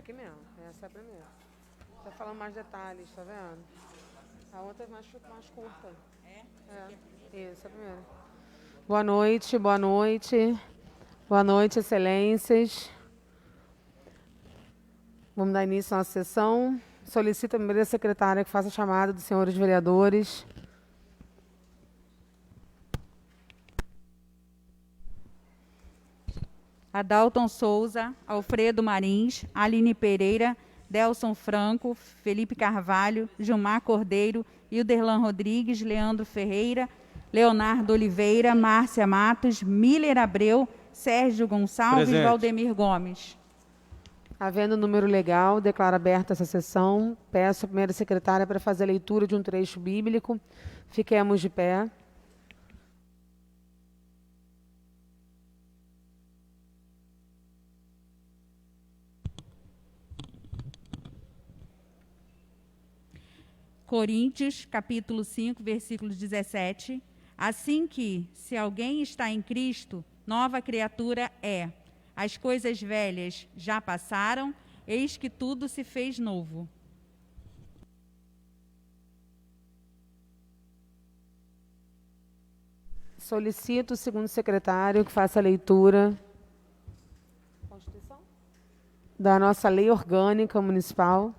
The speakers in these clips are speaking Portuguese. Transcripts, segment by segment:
aqui mesmo. Essa é a primeira. Tá falando mais detalhes, tá vendo? A outra é mais curta. É? Isso, é a primeira. Boa noite, boa noite. Boa noite, excelências. Vamos dar início à nossa sessão. Solicito a primeira secretária que faça a chamada dos senhores vereadores. Adalton Souza, Alfredo Marins, Aline Pereira, Delson Franco, Felipe Carvalho, Gilmar Cordeiro, Hilderlan Rodrigues, Leandro Ferreira, Leonardo Oliveira, Márcia Matos, Miller Abreu, Sérgio Gonçalves, Presente. Valdemir Gomes. Havendo número legal, declaro aberta essa sessão. Peço a primeira secretária para fazer a leitura de um trecho bíblico. Fiquemos de pé. Coríntios, capítulo 5, versículo 17. Assim que, se alguém está em Cristo, nova criatura é. As coisas velhas já passaram, eis que tudo se fez novo. Solicito o segundo secretário que faça a leitura da nossa lei orgânica municipal.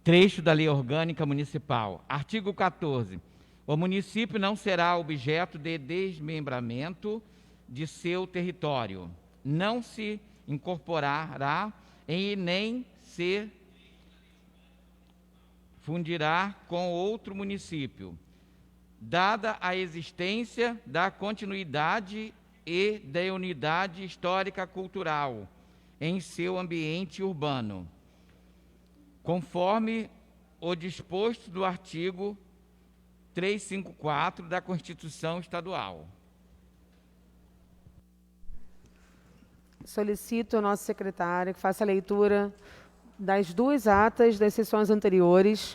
Trecho da Lei Orgânica Municipal. Artigo 14. O município não será objeto de desmembramento de seu território. Não se incorporará e nem se fundirá com outro município, dada a existência da continuidade e da unidade histórica cultural em seu ambiente urbano, conforme o disposto do artigo 354 da Constituição Estadual. Solicito ao nosso secretário que faça a leitura das duas atas das sessões anteriores.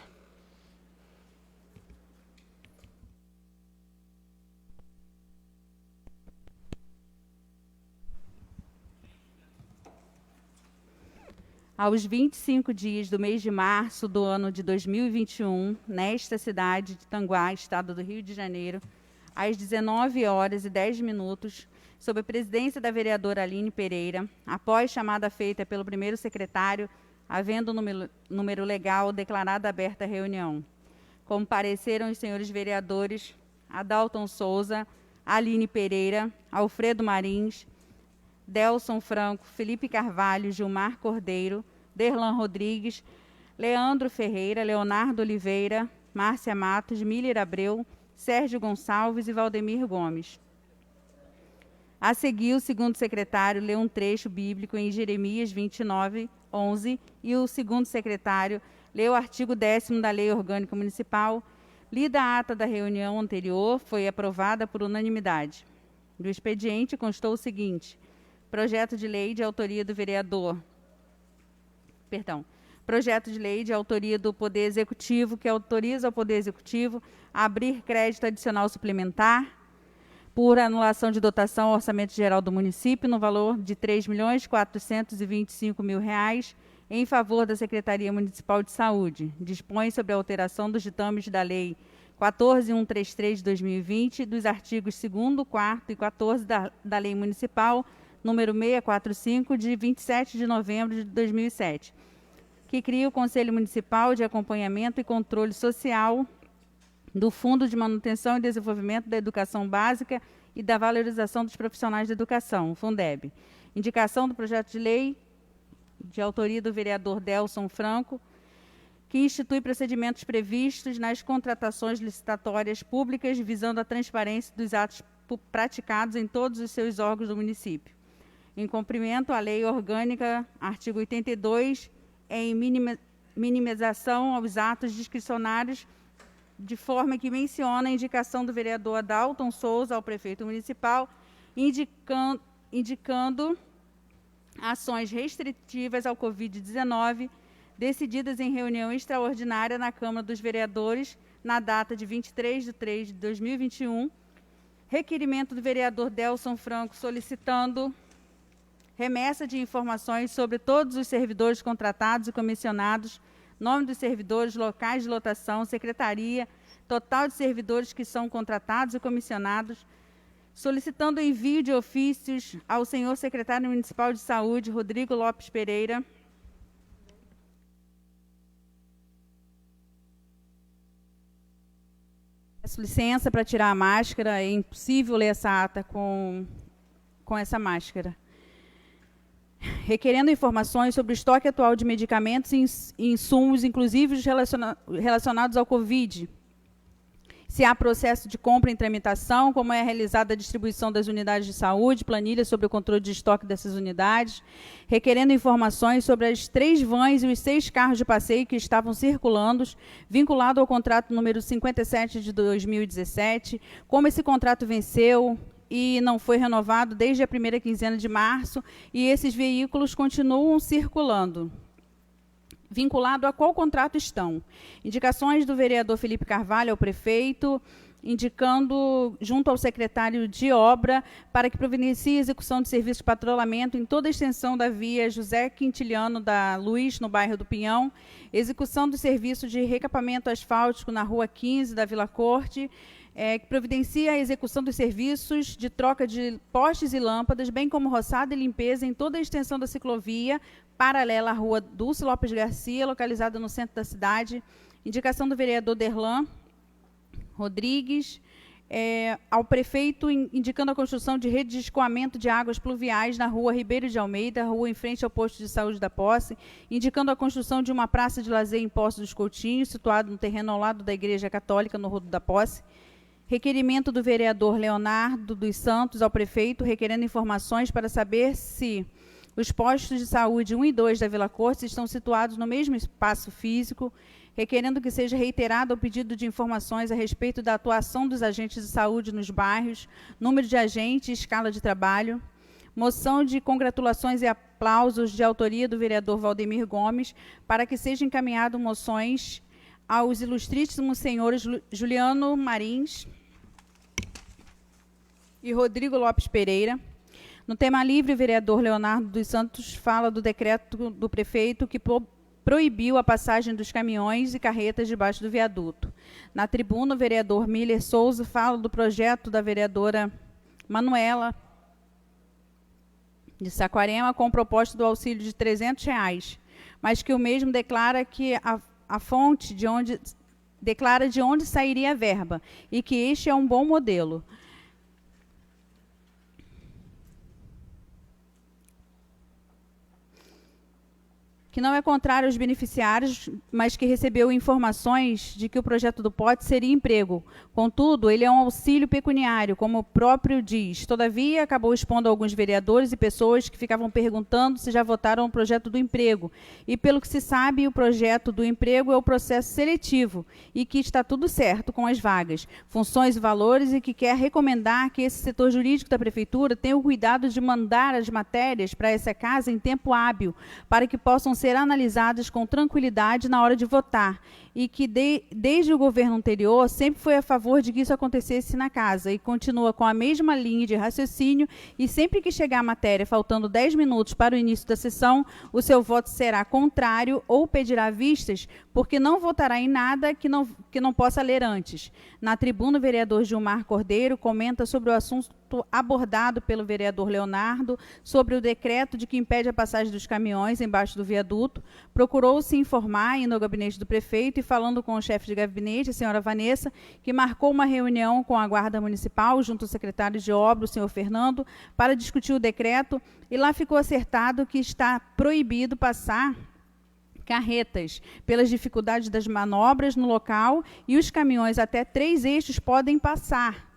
Aos 25 dias do mês de março do ano de 2021, nesta cidade de Tanguá, estado do Rio de Janeiro, às 19h10, sob a presidência da vereadora Aline Pereira, após chamada feita pelo primeiro secretário, havendo número legal, declarada aberta a reunião. Compareceram os senhores vereadores Adalton Souza, Aline Pereira, Alfredo Marins, Delson Franco, Felipe Carvalho, Gilmar Cordeiro, Derlan Rodrigues, Leandro Ferreira, Leonardo Oliveira, Márcia Matos, Miller Abreu, Sérgio Gonçalves e Valdemir Gomes. A seguir, o segundo secretário lê um trecho bíblico em Jeremias 29:11 e o segundo secretário lê o artigo 10º da Lei Orgânica Municipal. Lida a ata da reunião anterior, foi aprovada por unanimidade. Do expediente constou o seguinte: projeto de lei de autoria do Poder Executivo, que autoriza ao Poder Executivo a abrir crédito adicional suplementar por anulação de dotação ao Orçamento Geral do município no valor de R$ 3.425.000 em favor da Secretaria Municipal de Saúde. Dispõe sobre a alteração dos ditames da Lei 14.133 de 2020, dos artigos 2º, 4º e 14 da Lei Municipal número 645, de 27 de novembro de 2007, que cria o Conselho Municipal de Acompanhamento e Controle Social do Fundo de Manutenção e Desenvolvimento da Educação Básica e da Valorização dos Profissionais da Educação, Fundeb. Indicação do projeto de lei de autoria do vereador Delson Franco, que institui procedimentos previstos nas contratações licitatórias públicas visando a transparência dos atos praticados em todos os seus órgãos do município. Em cumprimento à Lei Orgânica, artigo 82, em minimização aos atos discricionários, de forma que menciona a indicação do vereador Adalton Souza ao prefeito municipal, indicando ações restritivas ao Covid-19, decididas em reunião extraordinária na Câmara dos Vereadores, na data de 23/3/2021, requerimento do vereador Delson Franco solicitando remessa de informações sobre todos os servidores contratados e comissionados, nome dos servidores, locais de lotação, secretaria, total de servidores que são contratados e comissionados, solicitando o envio de ofícios ao senhor secretário municipal de saúde, Rodrigo Lopes Pereira. Peço licença para tirar a máscara, é impossível ler essa ata com essa máscara. Requerendo informações sobre o estoque atual de medicamentos e insumos, inclusive os relacionados ao Covid. Se há processo de compra em tramitação, como é realizada a distribuição das unidades de saúde, planilha sobre o controle de estoque dessas unidades, requerendo informações sobre as 3 vans e os 6 carros de passeio que estavam circulando, vinculado ao contrato número 57 de 2017, como esse contrato venceu e não foi renovado desde a primeira quinzena de março, e esses veículos continuam circulando. Vinculado a qual contrato estão? Indicações do vereador Felipe Carvalho ao prefeito, indicando junto ao secretário de obra para que providencie a execução de serviço de patrulhamento em toda a extensão da via José Quintiliano da Luz, no bairro do Pinhão, execução do serviço de recapamento asfáltico na rua 15 da Vila Corte, que providencia a execução dos serviços de troca de postes e lâmpadas, bem como roçada e limpeza em toda a extensão da ciclovia, paralela à rua Dulce Lopes Garcia, localizada no centro da cidade. Indicação do vereador Derlan Rodrigues, ao prefeito, indicando a construção de rede de escoamento de águas pluviais na rua Ribeiro de Almeida, rua em frente ao posto de saúde da Posse, indicando a construção de uma praça de lazer em Poço dos Coutinhos, situado no terreno ao lado da Igreja Católica, no Rodo da Posse. Requerimento do vereador Leonardo dos Santos ao prefeito, requerendo informações para saber se os postos de saúde 1 e 2 da Vila Corte estão situados no mesmo espaço físico, requerendo que seja reiterado o pedido de informações a respeito da atuação dos agentes de saúde nos bairros, número de agentes e escala de trabalho. Moção de congratulações e aplausos de autoria do vereador Valdemir Gomes, para que sejam encaminhadas moções aos ilustríssimos senhores Juliano Marins e Rodrigo Lopes Pereira. No tema livre, o vereador Leonardo dos Santos fala do decreto do prefeito que proibiu a passagem dos caminhões e carretas debaixo do viaduto. Na tribuna, o vereador Miller Souza fala do projeto da vereadora Manuela de Saquarema com proposta do auxílio de R$ 300, mas que o mesmo declara que a fonte de onde sairia a verba e que este é um bom modelo. Que não é contrário aos beneficiários, mas que recebeu informações de que o projeto do POT seria emprego. Contudo, ele é um auxílio pecuniário, como o próprio diz. Todavia, acabou expondo alguns vereadores e pessoas que ficavam perguntando se já votaram o projeto do emprego. E, pelo que se sabe, o projeto do emprego é o processo seletivo e que está tudo certo com as vagas, funções e valores, e que quer recomendar que esse setor jurídico da Prefeitura tenha o cuidado de mandar as matérias para essa casa em tempo hábil, para que possam ser analisadas com tranquilidade na hora de votar, e que desde o governo anterior sempre foi a favor de que isso acontecesse na casa, e continua com a mesma linha de raciocínio, e sempre que chegar a matéria faltando 10 minutos para o início da sessão, o seu voto será contrário ou pedirá vistas, porque não votará em nada que não possa ler antes. Na tribuna, o vereador Gilmar Cordeiro comenta sobre o assunto abordado pelo vereador Leonardo sobre o decreto de que impede a passagem dos caminhões embaixo do viaduto. Procurou se informar no gabinete do prefeito e, falando com o chefe de gabinete, a senhora Vanessa, que marcou uma reunião com a Guarda Municipal, junto ao secretário de obra, o senhor Fernando, para discutir o decreto, e lá ficou acertado que está proibido passar carretas, pelas dificuldades das manobras no local, e os caminhões até 3 eixos podem passar.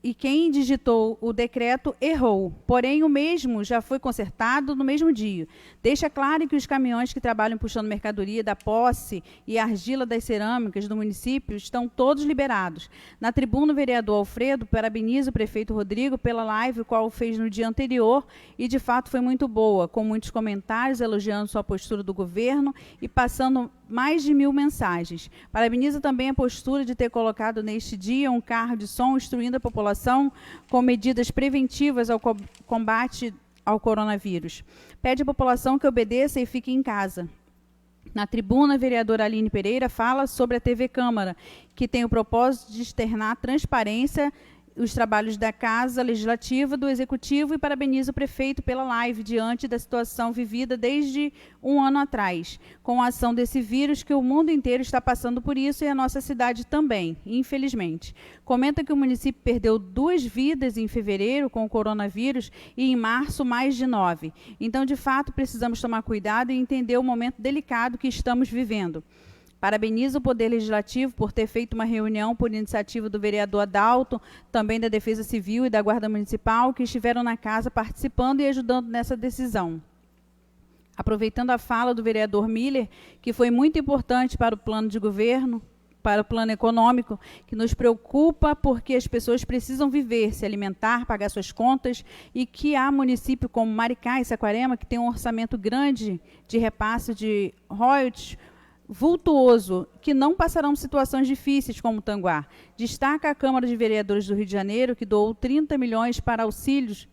E quem digitou o decreto errou, porém o mesmo já foi consertado no mesmo dia. Deixa claro que os caminhões que trabalham puxando mercadoria da Posse e argila das cerâmicas do município estão todos liberados. Na tribuna, o vereador Alfredo parabeniza o prefeito Rodrigo pela live, o qual fez no dia anterior, e de fato foi muito boa, com muitos comentários elogiando sua postura do governo e passando mais de 1000 mensagens. Parabeniza também a postura de ter colocado neste dia um carro de som instruindo a população com medidas preventivas ao combate ao coronavírus. Pede à população que obedeça e fique em casa. Na tribuna, a vereadora Aline Pereira fala sobre a TV Câmara, que tem o propósito de externar transparência os trabalhos da Casa Legislativa, do Executivo, e parabeniza o prefeito pela live diante da situação vivida desde um ano atrás, com a ação desse vírus que o mundo inteiro está passando por isso e a nossa cidade também, infelizmente. Comenta que o município perdeu 2 vidas em fevereiro com o coronavírus e em março mais de 9. Então, de fato, precisamos tomar cuidado e entender o momento delicado que estamos vivendo. Parabenizo o Poder Legislativo por ter feito uma reunião por iniciativa do vereador Adalto, também da Defesa Civil e da Guarda Municipal, que estiveram na casa participando e ajudando nessa decisão. Aproveitando a fala do vereador Miller, que foi muito importante para o plano de governo, para o plano econômico, que nos preocupa porque as pessoas precisam viver, se alimentar, pagar suas contas, e que há município como Maricá e Saquarema, que tem um orçamento grande de repasse de royalties, vultuoso, que não passarão situações difíceis como Tanguá. Destaca a Câmara de Vereadores do Rio de Janeiro, que doou 30 milhões para auxílios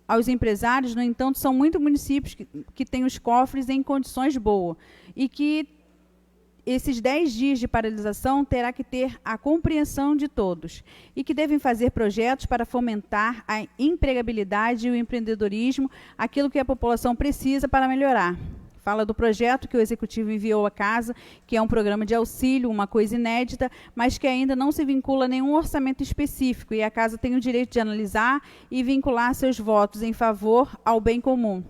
aos empresários. No entanto, são muitos municípios que têm os cofres em condições boas e que esses 10 dias de paralisação terá que ter a compreensão de todos e que devem fazer projetos para fomentar a empregabilidade e o empreendedorismo, aquilo que a população precisa para melhorar. Fala do projeto que o Executivo enviou à Casa, que é um programa de auxílio, uma coisa inédita, mas que ainda não se vincula a nenhum orçamento específico, e a Casa tem o direito de analisar e vincular seus votos em favor ao bem comum.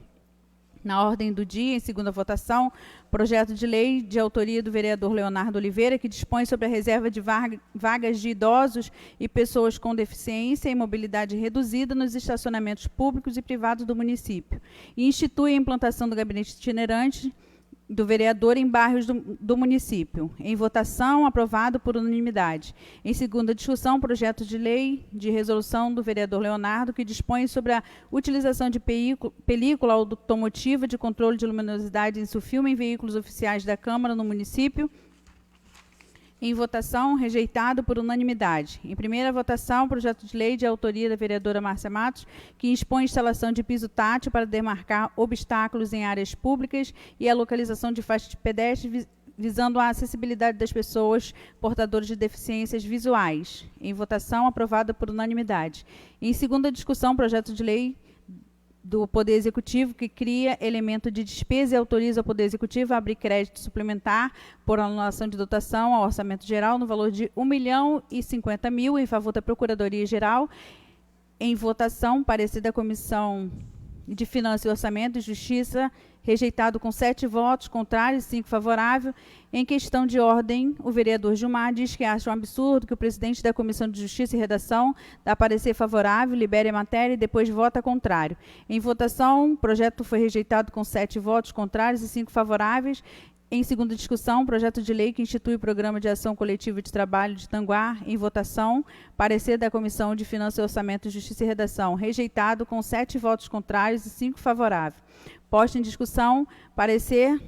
Na ordem do dia, em segunda votação, projeto de lei de autoria do vereador Leonardo Oliveira, que dispõe sobre a reserva de vagas de idosos e pessoas com deficiência e mobilidade reduzida nos estacionamentos públicos e privados do município. E institui a implantação do gabinete itinerante do vereador em bairros do município. Em votação, aprovado por unanimidade. Em segunda discussão, projeto de lei de resolução do vereador Leonardo, que dispõe sobre a utilização de película automotiva de controle de luminosidade em sulfilme em veículos oficiais da Câmara no município. Em votação, rejeitado por unanimidade. Em primeira votação, projeto de lei de autoria da vereadora Márcia Matos, que expõe instalação de piso tátil para demarcar obstáculos em áreas públicas e a localização de faixas de pedestre, visando a acessibilidade das pessoas portadoras de deficiências visuais. Em votação, aprovada por unanimidade. Em segunda discussão, projeto de lei do Poder Executivo, que cria elemento de despesa e autoriza o Poder Executivo a abrir crédito suplementar por anulação de dotação ao Orçamento Geral no valor de R$ 1.050.000 em favor da Procuradoria-Geral. Em votação, parecer da Comissão de Finanças e Orçamento e Justiça, rejeitado com 7 votos contrários e 5 favoráveis. Em questão de ordem, o vereador Gilmar diz que acha um absurdo que o presidente da Comissão de Justiça e Redação dá parecer favorável, libere a matéria e depois vota contrário. Em votação, o projeto foi rejeitado com 7 votos contrários e 5 favoráveis. Em segunda discussão, projeto de lei que institui o Programa de Ação Coletiva de Trabalho de Tanguá. Em votação, parecer da Comissão de Finanças e Orçamento, Justiça e Redação, rejeitado com 7 votos contrários e 5 favoráveis. Posto em discussão, parecer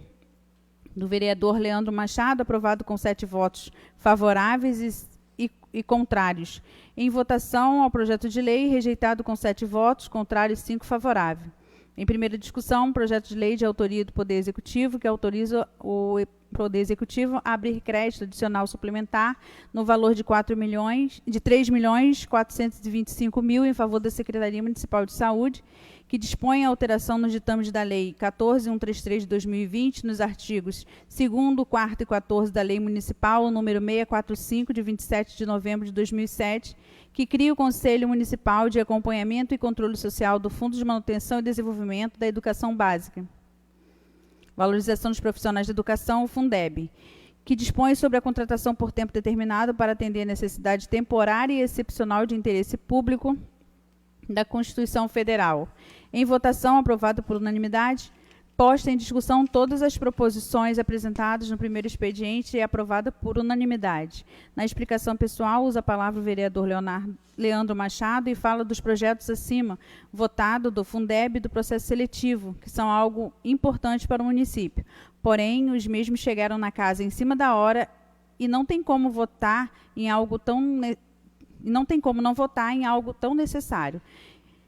do vereador Leandro Machado, aprovado com 7 votos favoráveis e contrários. Em votação ao projeto de lei, rejeitado com 7 votos contrários e 5 favoráveis. Em primeira discussão, projeto de lei de autoria do Poder Executivo, que autoriza o Poder Executivo a abrir crédito adicional suplementar no valor de R$ 3.425.000 em favor da Secretaria Municipal de Saúde, que dispõe a alteração nos ditames da Lei 14.133 de 2020, nos artigos 2º, 4º e 14 da Lei Municipal, número 645, de 27 de novembro de 2007, que cria o Conselho Municipal de Acompanhamento e Controle Social do Fundo de Manutenção e Desenvolvimento da Educação Básica. Valorização dos Profissionais de Educação, o Fundeb, que dispõe sobre a contratação por tempo determinado para atender a necessidade temporária e excepcional de interesse público da Constituição Federal. Em votação, aprovado por unanimidade. Posta em discussão todas as proposições apresentadas no primeiro expediente e aprovada por unanimidade. Na explicação pessoal, usa a palavra o vereador Leandro Machado e fala dos projetos acima, votado do Fundeb e do processo seletivo, que são algo importante para o município. porém, os mesmos chegaram na casa em cima da hora e não tem como votar em algo tão não tem como não votar em algo tão necessário.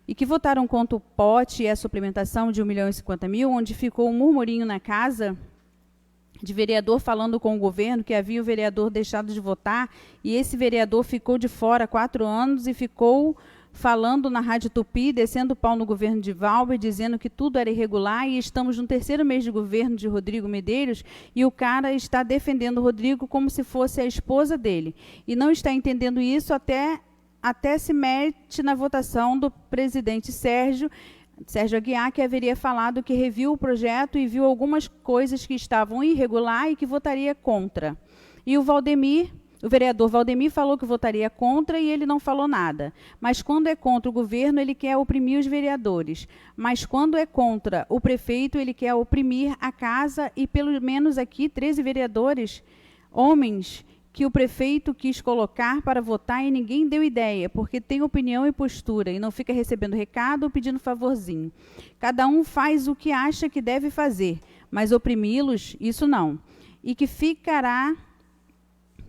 E que votaram contra o pote e a suplementação de 1.050.000, onde ficou um murmurinho na casa de vereador falando com o governo que havia o vereador deixado de votar, e esse vereador ficou de fora 4 anos e ficou falando na Rádio Tupi, descendo o pau no governo de Valber, dizendo que tudo era irregular, e estamos no 3º mês de governo de Rodrigo Medeiros, e o cara está defendendo o Rodrigo como se fosse a esposa dele. E não está entendendo isso até se mete na votação do presidente Sérgio Aguiar, que haveria falado que reviu o projeto e viu algumas coisas que estavam irregular e que votaria contra. E o vereador Valdemir falou que votaria contra e ele não falou nada. Mas quando é contra o governo, ele quer oprimir os vereadores. Mas quando é contra o prefeito, ele quer oprimir a casa, e pelo menos aqui 13 vereadores, homens, que o prefeito quis colocar para votar e ninguém deu ideia, porque tem opinião e postura, e não fica recebendo recado ou pedindo favorzinho. Cada um faz o que acha que deve fazer, mas oprimi-los, isso não. E que ficará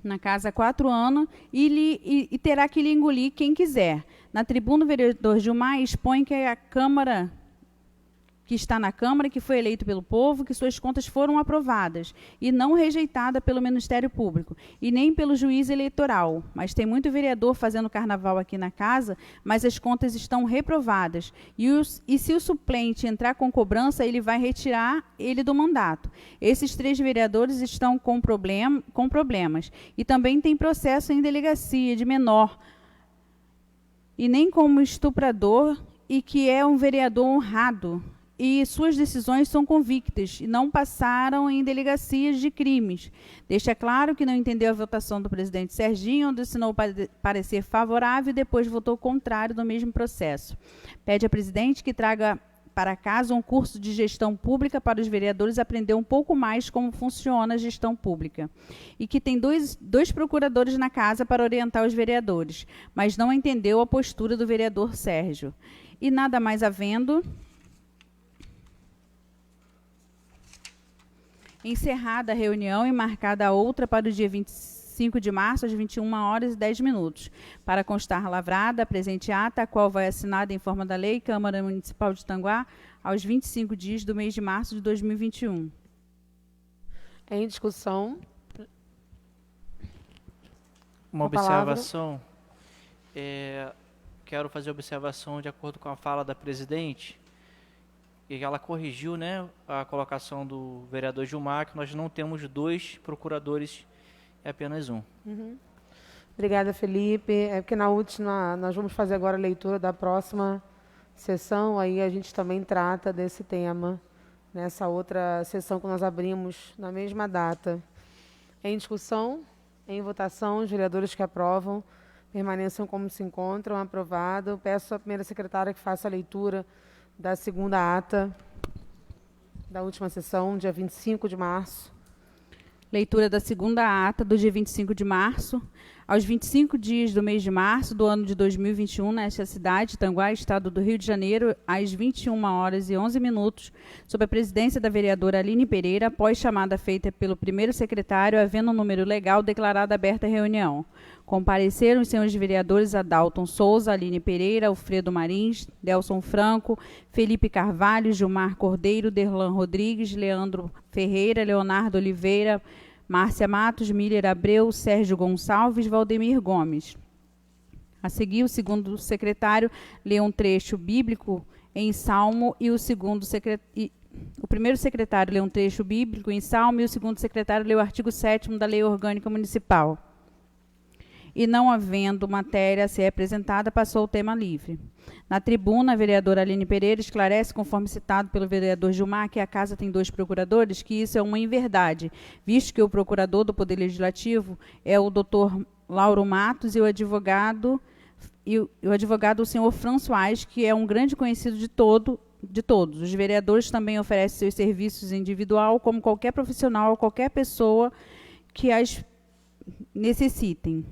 na casa há 4 anos e terá que lhe engolir quem quiser. Na tribuna, o vereador Gilmar expõe que a Câmara, que está na Câmara, que foi eleito pelo povo, que suas contas foram aprovadas e não rejeitada pelo Ministério Público e nem pelo juiz eleitoral. Mas tem muito vereador fazendo carnaval aqui na casa, mas as contas estão reprovadas. E se o suplente entrar com cobrança, ele vai retirar ele do mandato. Esses 3 vereadores estão com problemas. E também tem processo em delegacia de menor, e nem como estuprador, e que é um vereador honrado. E suas decisões são convictas e não passaram em delegacias de crimes. Deixa claro que não entendeu a votação do presidente Serginho, onde assinou parecer favorável e depois votou contrário no mesmo processo. Pede à presidente que traga para casa um curso de gestão pública para os vereadores aprender um pouco mais como funciona a gestão pública. E que tem dois procuradores na casa para orientar os vereadores, mas não entendeu a postura do vereador Sérgio. E nada mais havendo, encerrada a reunião e marcada a outra para o dia 25 de março, às 21h10, para constar lavrada a presente ata, a qual vai assinada em forma da lei Câmara Municipal de Tanguá, aos 25 dias do mês de março de 2021. Em discussão. Uma observação. Quero fazer observação de acordo com a fala da presidente, e ela corrigiu, né, a colocação do vereador Gilmar, que nós não temos 2 procuradores, é apenas 1. Uhum. Obrigada, Felipe. É porque na última, nós vamos fazer agora a leitura da próxima sessão, aí a gente também trata desse tema, nessa outra sessão que nós abrimos na mesma data. Em discussão, em votação, os vereadores que aprovam permaneçam como se encontram. Aprovado. Peço à primeira secretária que faça a leitura da segunda ata da última sessão, dia 25 de março. Leitura da segunda ata do dia 25 de março. Aos 25 dias do mês de março do ano de 2021, nesta cidade, Tanguá, estado do Rio de Janeiro, às 21h11, sob a presidência da vereadora Aline Pereira, após chamada feita pelo primeiro secretário, havendo um número legal, declarada aberta a reunião. Compareceram os senhores vereadores Adalton Souza, Aline Pereira, Alfredo Marins, Delson Franco, Felipe Carvalho, Gilmar Cordeiro, Derlan Rodrigues, Leandro Ferreira, Leonardo Oliveira, Márcia Matos, Miller Abreu, Sérgio Gonçalves, Valdemir Gomes. A seguir, o segundo secretário lê um trecho bíblico em Salmo e o primeiro secretário lê um trecho bíblico em Salmo e o segundo secretário lê o artigo 7º da Lei Orgânica Municipal. E não havendo matéria a ser apresentada, passou o tema livre. Na tribuna, a vereadora Aline Pereira esclarece, conforme citado pelo vereador Gilmar, que a casa tem 2 procuradores, que isso é uma inverdade, visto que o procurador do Poder Legislativo é o doutor Lauro Matos e o advogado o senhor François, que é um grande conhecido de todos. Os vereadores também oferecem seus serviços individual, como qualquer profissional ou qualquer pessoa que as necessitem.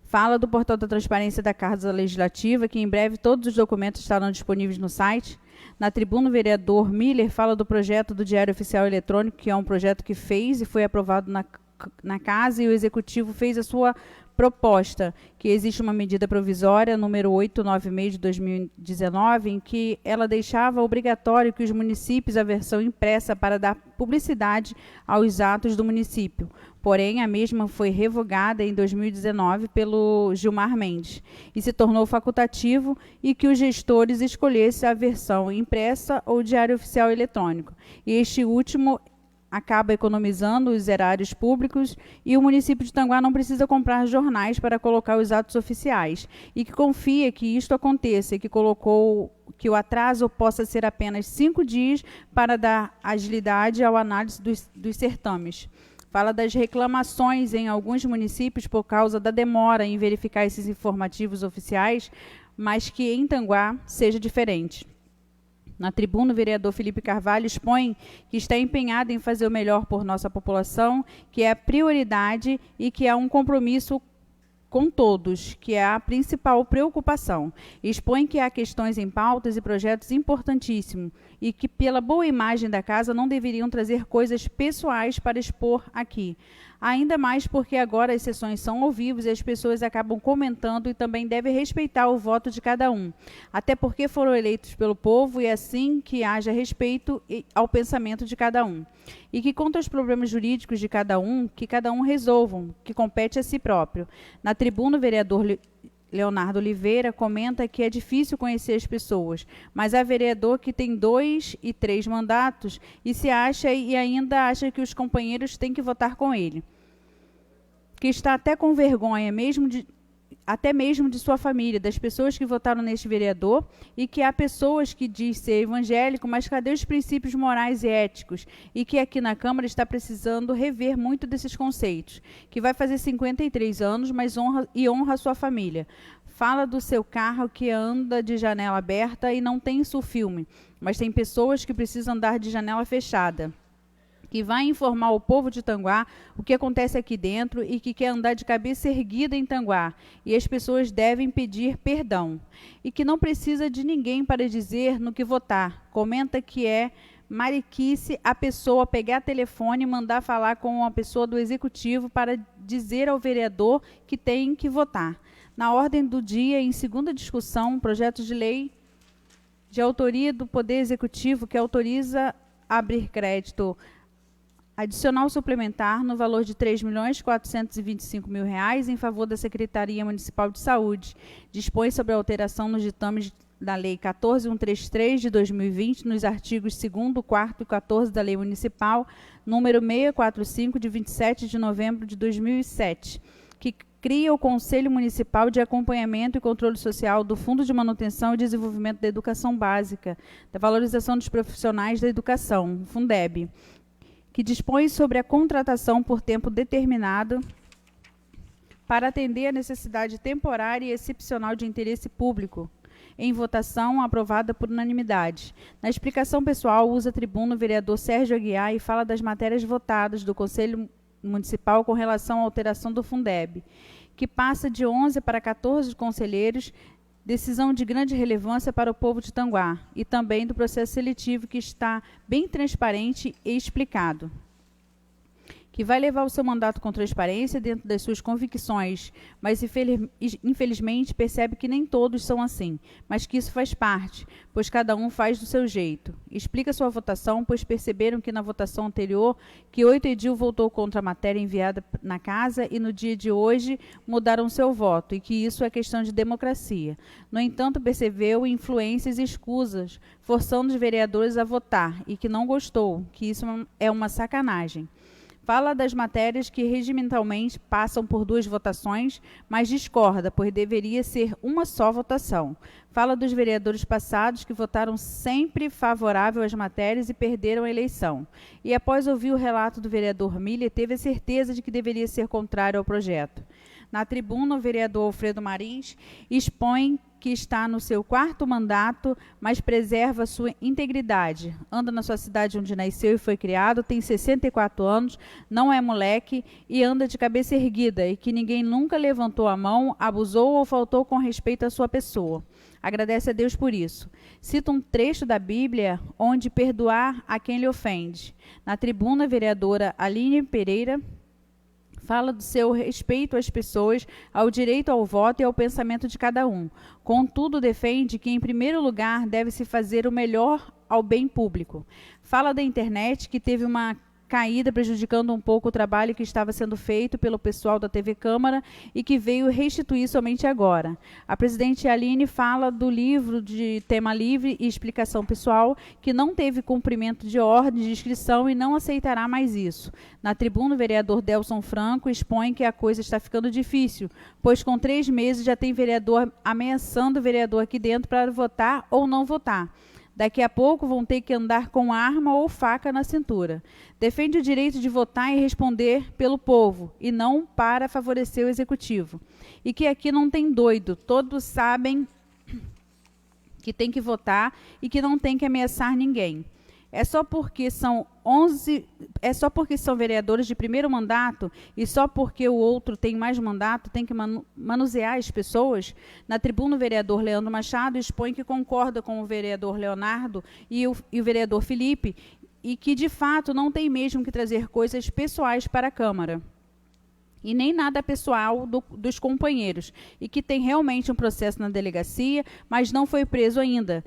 Fala do portal da transparência da Casa Legislativa, que em breve todos os documentos estarão disponíveis no site. Na tribuna, o vereador Miller fala do projeto do Diário Oficial Eletrônico, que é um projeto que fez e foi aprovado na casa, e o Executivo fez a sua proposta, que existe uma medida provisória, número 896 de 2019, em que ela deixava obrigatório que os municípios a versão impressa para dar publicidade aos atos do município. Porém, a mesma foi revogada em 2019 pelo Gilmar Mendes e se tornou facultativo, e que os gestores escolhessem a versão impressa ou diário oficial eletrônico. E este último acaba economizando os erários públicos, e o município de Tanguá não precisa comprar jornais para colocar os atos oficiais, e que confia que isto aconteça, e que colocou que o atraso possa ser apenas 5 dias para dar agilidade ao análise dos certames. Fala das reclamações em alguns municípios por causa da demora em verificar esses informativos oficiais, mas que em Tanguá seja diferente. Na tribuna, o vereador Felipe Carvalho expõe que está empenhado em fazer o melhor por nossa população, que é a prioridade e que há um compromisso com todos, que é a principal preocupação. Expõe que há questões em pautas e projetos importantíssimos e que, pela boa imagem da casa, não deveriam trazer coisas pessoais para expor aqui. Ainda mais porque agora as sessões são ao vivo e as pessoas acabam comentando, e também deve respeitar o voto de cada um. Até porque foram eleitos pelo povo, e assim que haja respeito ao pensamento de cada um. E que quanto aos problemas jurídicos de cada um, que cada um resolvam, que compete a si próprio. Na tribuna, o vereador Leonardo Oliveira comenta que é difícil conhecer as pessoas, mas há vereador que tem 2 e 3 mandatos e se acha e ainda acha que os companheiros têm que votar com ele, que está até com vergonha até mesmo de sua família, das pessoas que votaram neste vereador, e que há pessoas que diz ser evangélico, mas cadê os princípios morais e éticos? E que aqui na Câmara está precisando rever muito desses conceitos. Que vai fazer 53 anos, mas honra a sua família. Fala do seu carro que anda de janela aberta e não tem sulfilme, mas tem pessoas que precisam andar de janela fechada. Que vai informar o povo de Tanguá o que acontece aqui dentro e que quer andar de cabeça erguida em Tanguá, e as pessoas devem pedir perdão. E que não precisa de ninguém para dizer no que votar. Comenta que é mariquice a pessoa pegar telefone e mandar falar com uma pessoa do Executivo para dizer ao vereador que tem que votar. Na ordem do dia, em segunda discussão, um projeto de lei de autoria do Poder Executivo que autoriza abrir crédito adicional suplementar no valor de R$ 3.425.000 em favor da Secretaria Municipal de Saúde. Dispõe sobre a alteração nos ditames da Lei 14.133 de 2020, nos artigos 2º, 4º e 14 da Lei Municipal, número 645, de 27 de novembro de 2007, que cria o Conselho Municipal de Acompanhamento e Controle Social do Fundo de Manutenção e Desenvolvimento da Educação Básica, da Valorização dos Profissionais da Educação, Fundeb, que dispõe sobre a contratação por tempo determinado para atender a necessidade temporária e excepcional de interesse público. Em votação, aprovada por unanimidade. Na explicação pessoal, usa a tribuna o vereador Sérgio Aguiar e fala das matérias votadas do Conselho Municipal com relação à alteração do Fundeb, que passa de 11 para 14 conselheiros, decisão de grande relevância para o povo de Tanguá, e também do processo seletivo, que está bem transparente e explicado. Que vai levar o seu mandato com transparência dentro das suas convicções, mas infelizmente percebe que nem todos são assim, mas que isso faz parte, pois cada um faz do seu jeito. Explica sua votação, pois perceberam que na votação anterior, que 8 edil votou contra a matéria enviada na casa e no dia de hoje mudaram seu voto, e que isso é questão de democracia. No entanto, percebeu influências e escusas, forçando os vereadores a votar, e que não gostou, que isso é uma sacanagem. Fala das matérias que regimentalmente passam por 2 votações, mas discorda, pois deveria ser uma só votação. Fala dos vereadores passados que votaram sempre favorável às matérias e perderam a eleição. E após ouvir o relato do vereador Miller, teve a certeza de que deveria ser contrário ao projeto. Na tribuna, o vereador Alfredo Marins expõe que está no seu 4º mandato, mas preserva sua integridade. Anda na sua cidade onde nasceu e foi criado, tem 64 anos, não é moleque e anda de cabeça erguida, e que ninguém nunca levantou a mão, abusou ou faltou com respeito à sua pessoa. Agradece a Deus por isso. Cita um trecho da Bíblia onde perdoar a quem lhe ofende. Na tribuna, a vereadora Aline Pereira fala do seu respeito às pessoas, ao direito ao voto e ao pensamento de cada um. Contudo, defende que, em primeiro lugar, deve-se fazer o melhor ao bem público. Fala da internet, que teve uma caída, prejudicando um pouco o trabalho que estava sendo feito pelo pessoal da TV Câmara e que veio restituir somente agora. A presidente Aline fala do livro de tema livre e explicação pessoal, que não teve cumprimento de ordem de inscrição e não aceitará mais isso. Na tribuna, o vereador Delson Franco expõe que a coisa está ficando difícil, pois com 3 meses já tem vereador ameaçando o vereador aqui dentro para votar ou não votar. Daqui a pouco vão ter que andar com arma ou faca na cintura. Defende o direito de votar e responder pelo povo, e não para favorecer o executivo. E que aqui não tem doido, todos sabem que tem que votar e que não tem que ameaçar ninguém. É só porque são vereadores de primeiro mandato e só porque o outro tem mais mandato tem que manusear as pessoas? Na tribuna, o vereador Leandro Machado expõe que concorda com o vereador Leonardo e o vereador Felipe e que, de fato, não tem mesmo que trazer coisas pessoais para a Câmara. E nem nada pessoal dos companheiros. E que tem realmente um processo na delegacia, mas não foi preso ainda.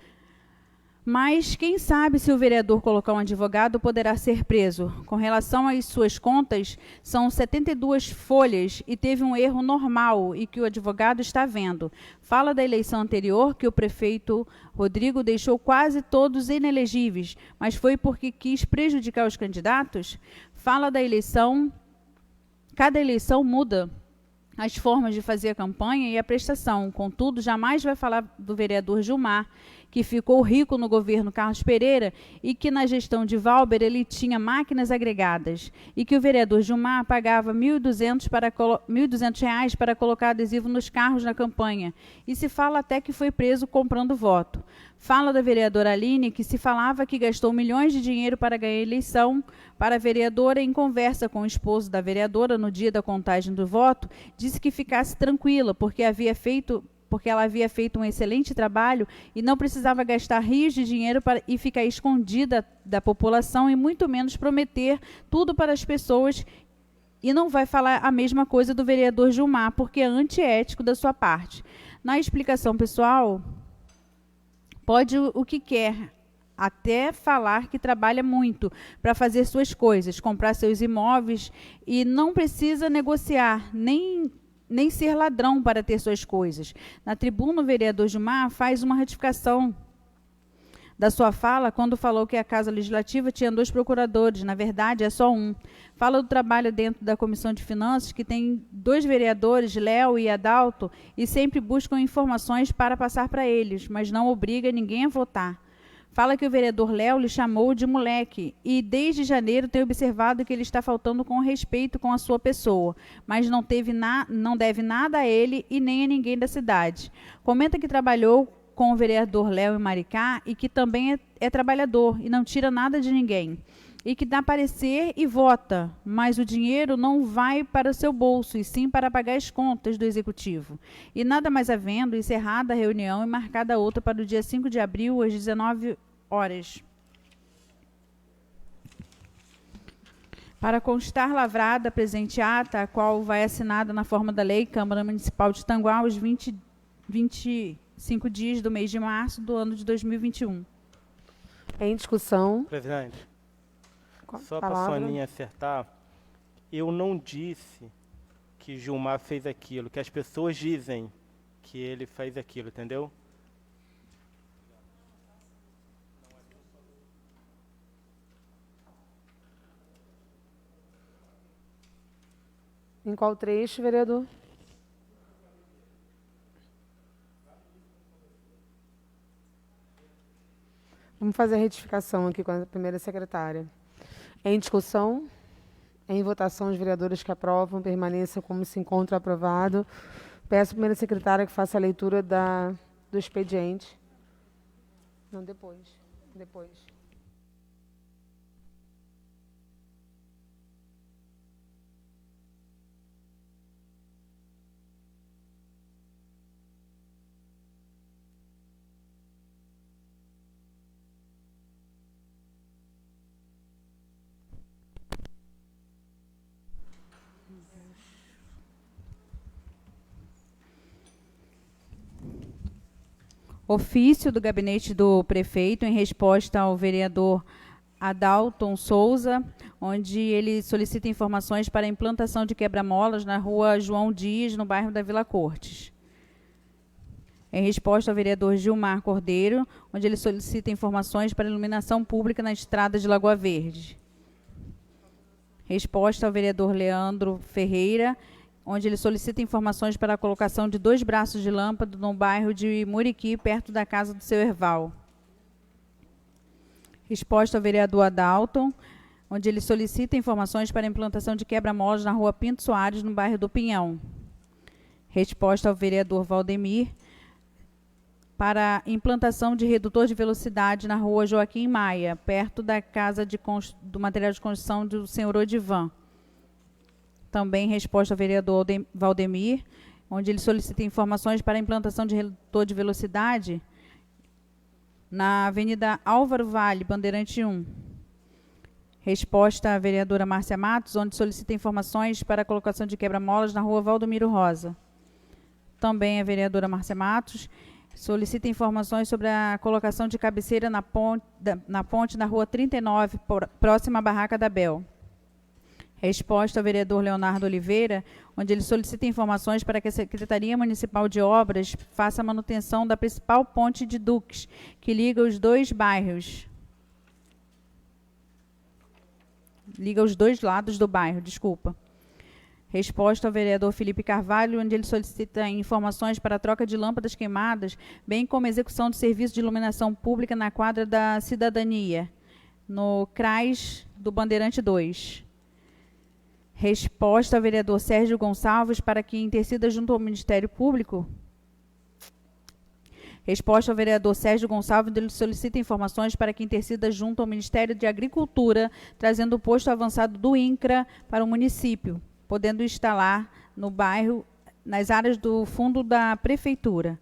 Mas quem sabe se o vereador colocar um advogado poderá ser preso. Com relação às suas contas, são 72 folhas e teve um erro normal e que o advogado está vendo. Fala da eleição anterior que o prefeito Rodrigo deixou quase todos inelegíveis, mas foi porque quis prejudicar os candidatos. Fala da eleição, cada eleição muda as formas de fazer a campanha e a prestação. Contudo, jamais vai falar do vereador Gilmar, que ficou rico no governo Carlos Pereira e que na gestão de Valber ele tinha máquinas agregadas e que o vereador Gilmar pagava R$ 1.200 para colocar adesivo nos carros na campanha e se fala até que foi preso comprando voto. Fala da vereadora Aline, que se falava que gastou milhões de dinheiro para ganhar a eleição para a vereadora. Em conversa com o esposo da vereadora no dia da contagem do voto, disse que ficasse tranquila porque ela havia feito um excelente trabalho e não precisava gastar rios de dinheiro e ficar escondida da população e muito menos prometer tudo para as pessoas. E não vai falar a mesma coisa do vereador Gilmar, porque é antiético da sua parte. Na explicação pessoal, pode o que quer, até falar que trabalha muito para fazer suas coisas, comprar seus imóveis e não precisa negociar, nem ser ladrão para ter suas coisas. Na tribuna, o vereador Gilmar faz uma retificação da sua fala quando falou que a Casa Legislativa tinha 2 procuradores, na verdade é só um. Fala do trabalho dentro da Comissão de Finanças, que tem 2 vereadores, Léo e Adalto, e sempre buscam informações para passar para eles, mas não obriga ninguém a votar. Fala que o vereador Léo lhe chamou de moleque e desde janeiro tem observado que ele está faltando com respeito com a sua pessoa, mas não deve nada a ele e nem a ninguém da cidade. Comenta que trabalhou com o vereador Léo em Maricá e que também é trabalhador e não tira nada de ninguém. E que dá parecer e vota, mas o dinheiro não vai para o seu bolso, e sim para pagar as contas do executivo. E nada mais havendo, encerrada a reunião e marcada outra para o dia 5 de abril, às 19 horas. Para constar lavrada a presente ata, a qual vai assinada na forma da lei, Câmara Municipal de Tanguá, aos 25 dias do mês de março do ano de 2021. Em discussão. Presidente. Só para a Soninha acertar, eu não disse que Gilmar fez aquilo, que as pessoas dizem que ele fez aquilo, entendeu? Em qual trecho, vereador? Vamos fazer a retificação aqui com a primeira secretária. Em discussão? Em votação, os vereadores que aprovam permaneçam como se encontra aprovado. Peço à primeira secretária que faça a leitura do expediente. Não, depois. Ofício do gabinete do prefeito em resposta ao vereador Adalton Souza, onde ele solicita informações para a implantação de quebra-molas na rua João Dias, no bairro da Vila Cortes. Em resposta ao vereador Gilmar Cordeiro, onde ele solicita informações para iluminação pública na estrada de Lagoa Verde. Resposta ao vereador Leandro Ferreira, onde ele solicita informações para a colocação de 2 braços de lâmpada no bairro de Muriqui, perto da casa do seu Erval. Resposta ao vereador Adalton, onde ele solicita informações para a implantação de quebra-molas na rua Pinto Soares, no bairro do Pinhão. Resposta ao vereador Valdemir, para a implantação de redutor de velocidade na rua Joaquim Maia, perto da casa do material de construção do senhor Odivan. Também resposta ao vereador Valdemir, onde ele solicita informações para a implantação de redutor de velocidade na Avenida Álvaro Vale, Bandeirante 1. Resposta à vereadora Márcia Matos, onde solicita informações para a colocação de quebra-molas na rua Valdomiro Rosa. Também a vereadora Márcia Matos solicita informações sobre a colocação de cabeceira na ponte da rua 39, próxima à Barraca da Bel. Resposta ao vereador Leonardo Oliveira, onde ele solicita informações para que a Secretaria Municipal de Obras faça a manutenção da principal ponte de Duques, que liga os 2 bairros. Liga os 2 lados do bairro, desculpa. Resposta ao vereador Felipe Carvalho, onde ele solicita informações para a troca de lâmpadas queimadas, bem como a execução do serviço de iluminação pública na quadra da Cidadania, no CRAS do Bandeirante 2. Resposta ao vereador Sérgio Gonçalves para que interceda junto ao Ministério Público. Resposta ao vereador Sérgio Gonçalves, ele solicita informações para que interceda junto ao Ministério de Agricultura, trazendo o posto avançado do INCRA para o município, podendo instalar no bairro, nas áreas do fundo da Prefeitura.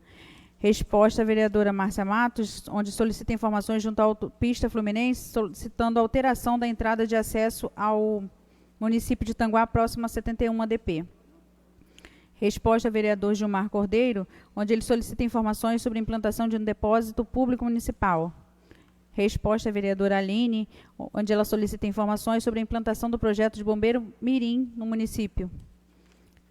Resposta à vereadora Márcia Matos, onde solicita informações junto à autopista Fluminense, solicitando alteração da entrada de acesso ao município de Tanguá, próximo a 71 ADP. Resposta ao vereador Gilmar Cordeiro, onde ele solicita informações sobre a implantação de um depósito público municipal. Resposta à vereadora Aline, onde ela solicita informações sobre a implantação do projeto de bombeiro mirim no município.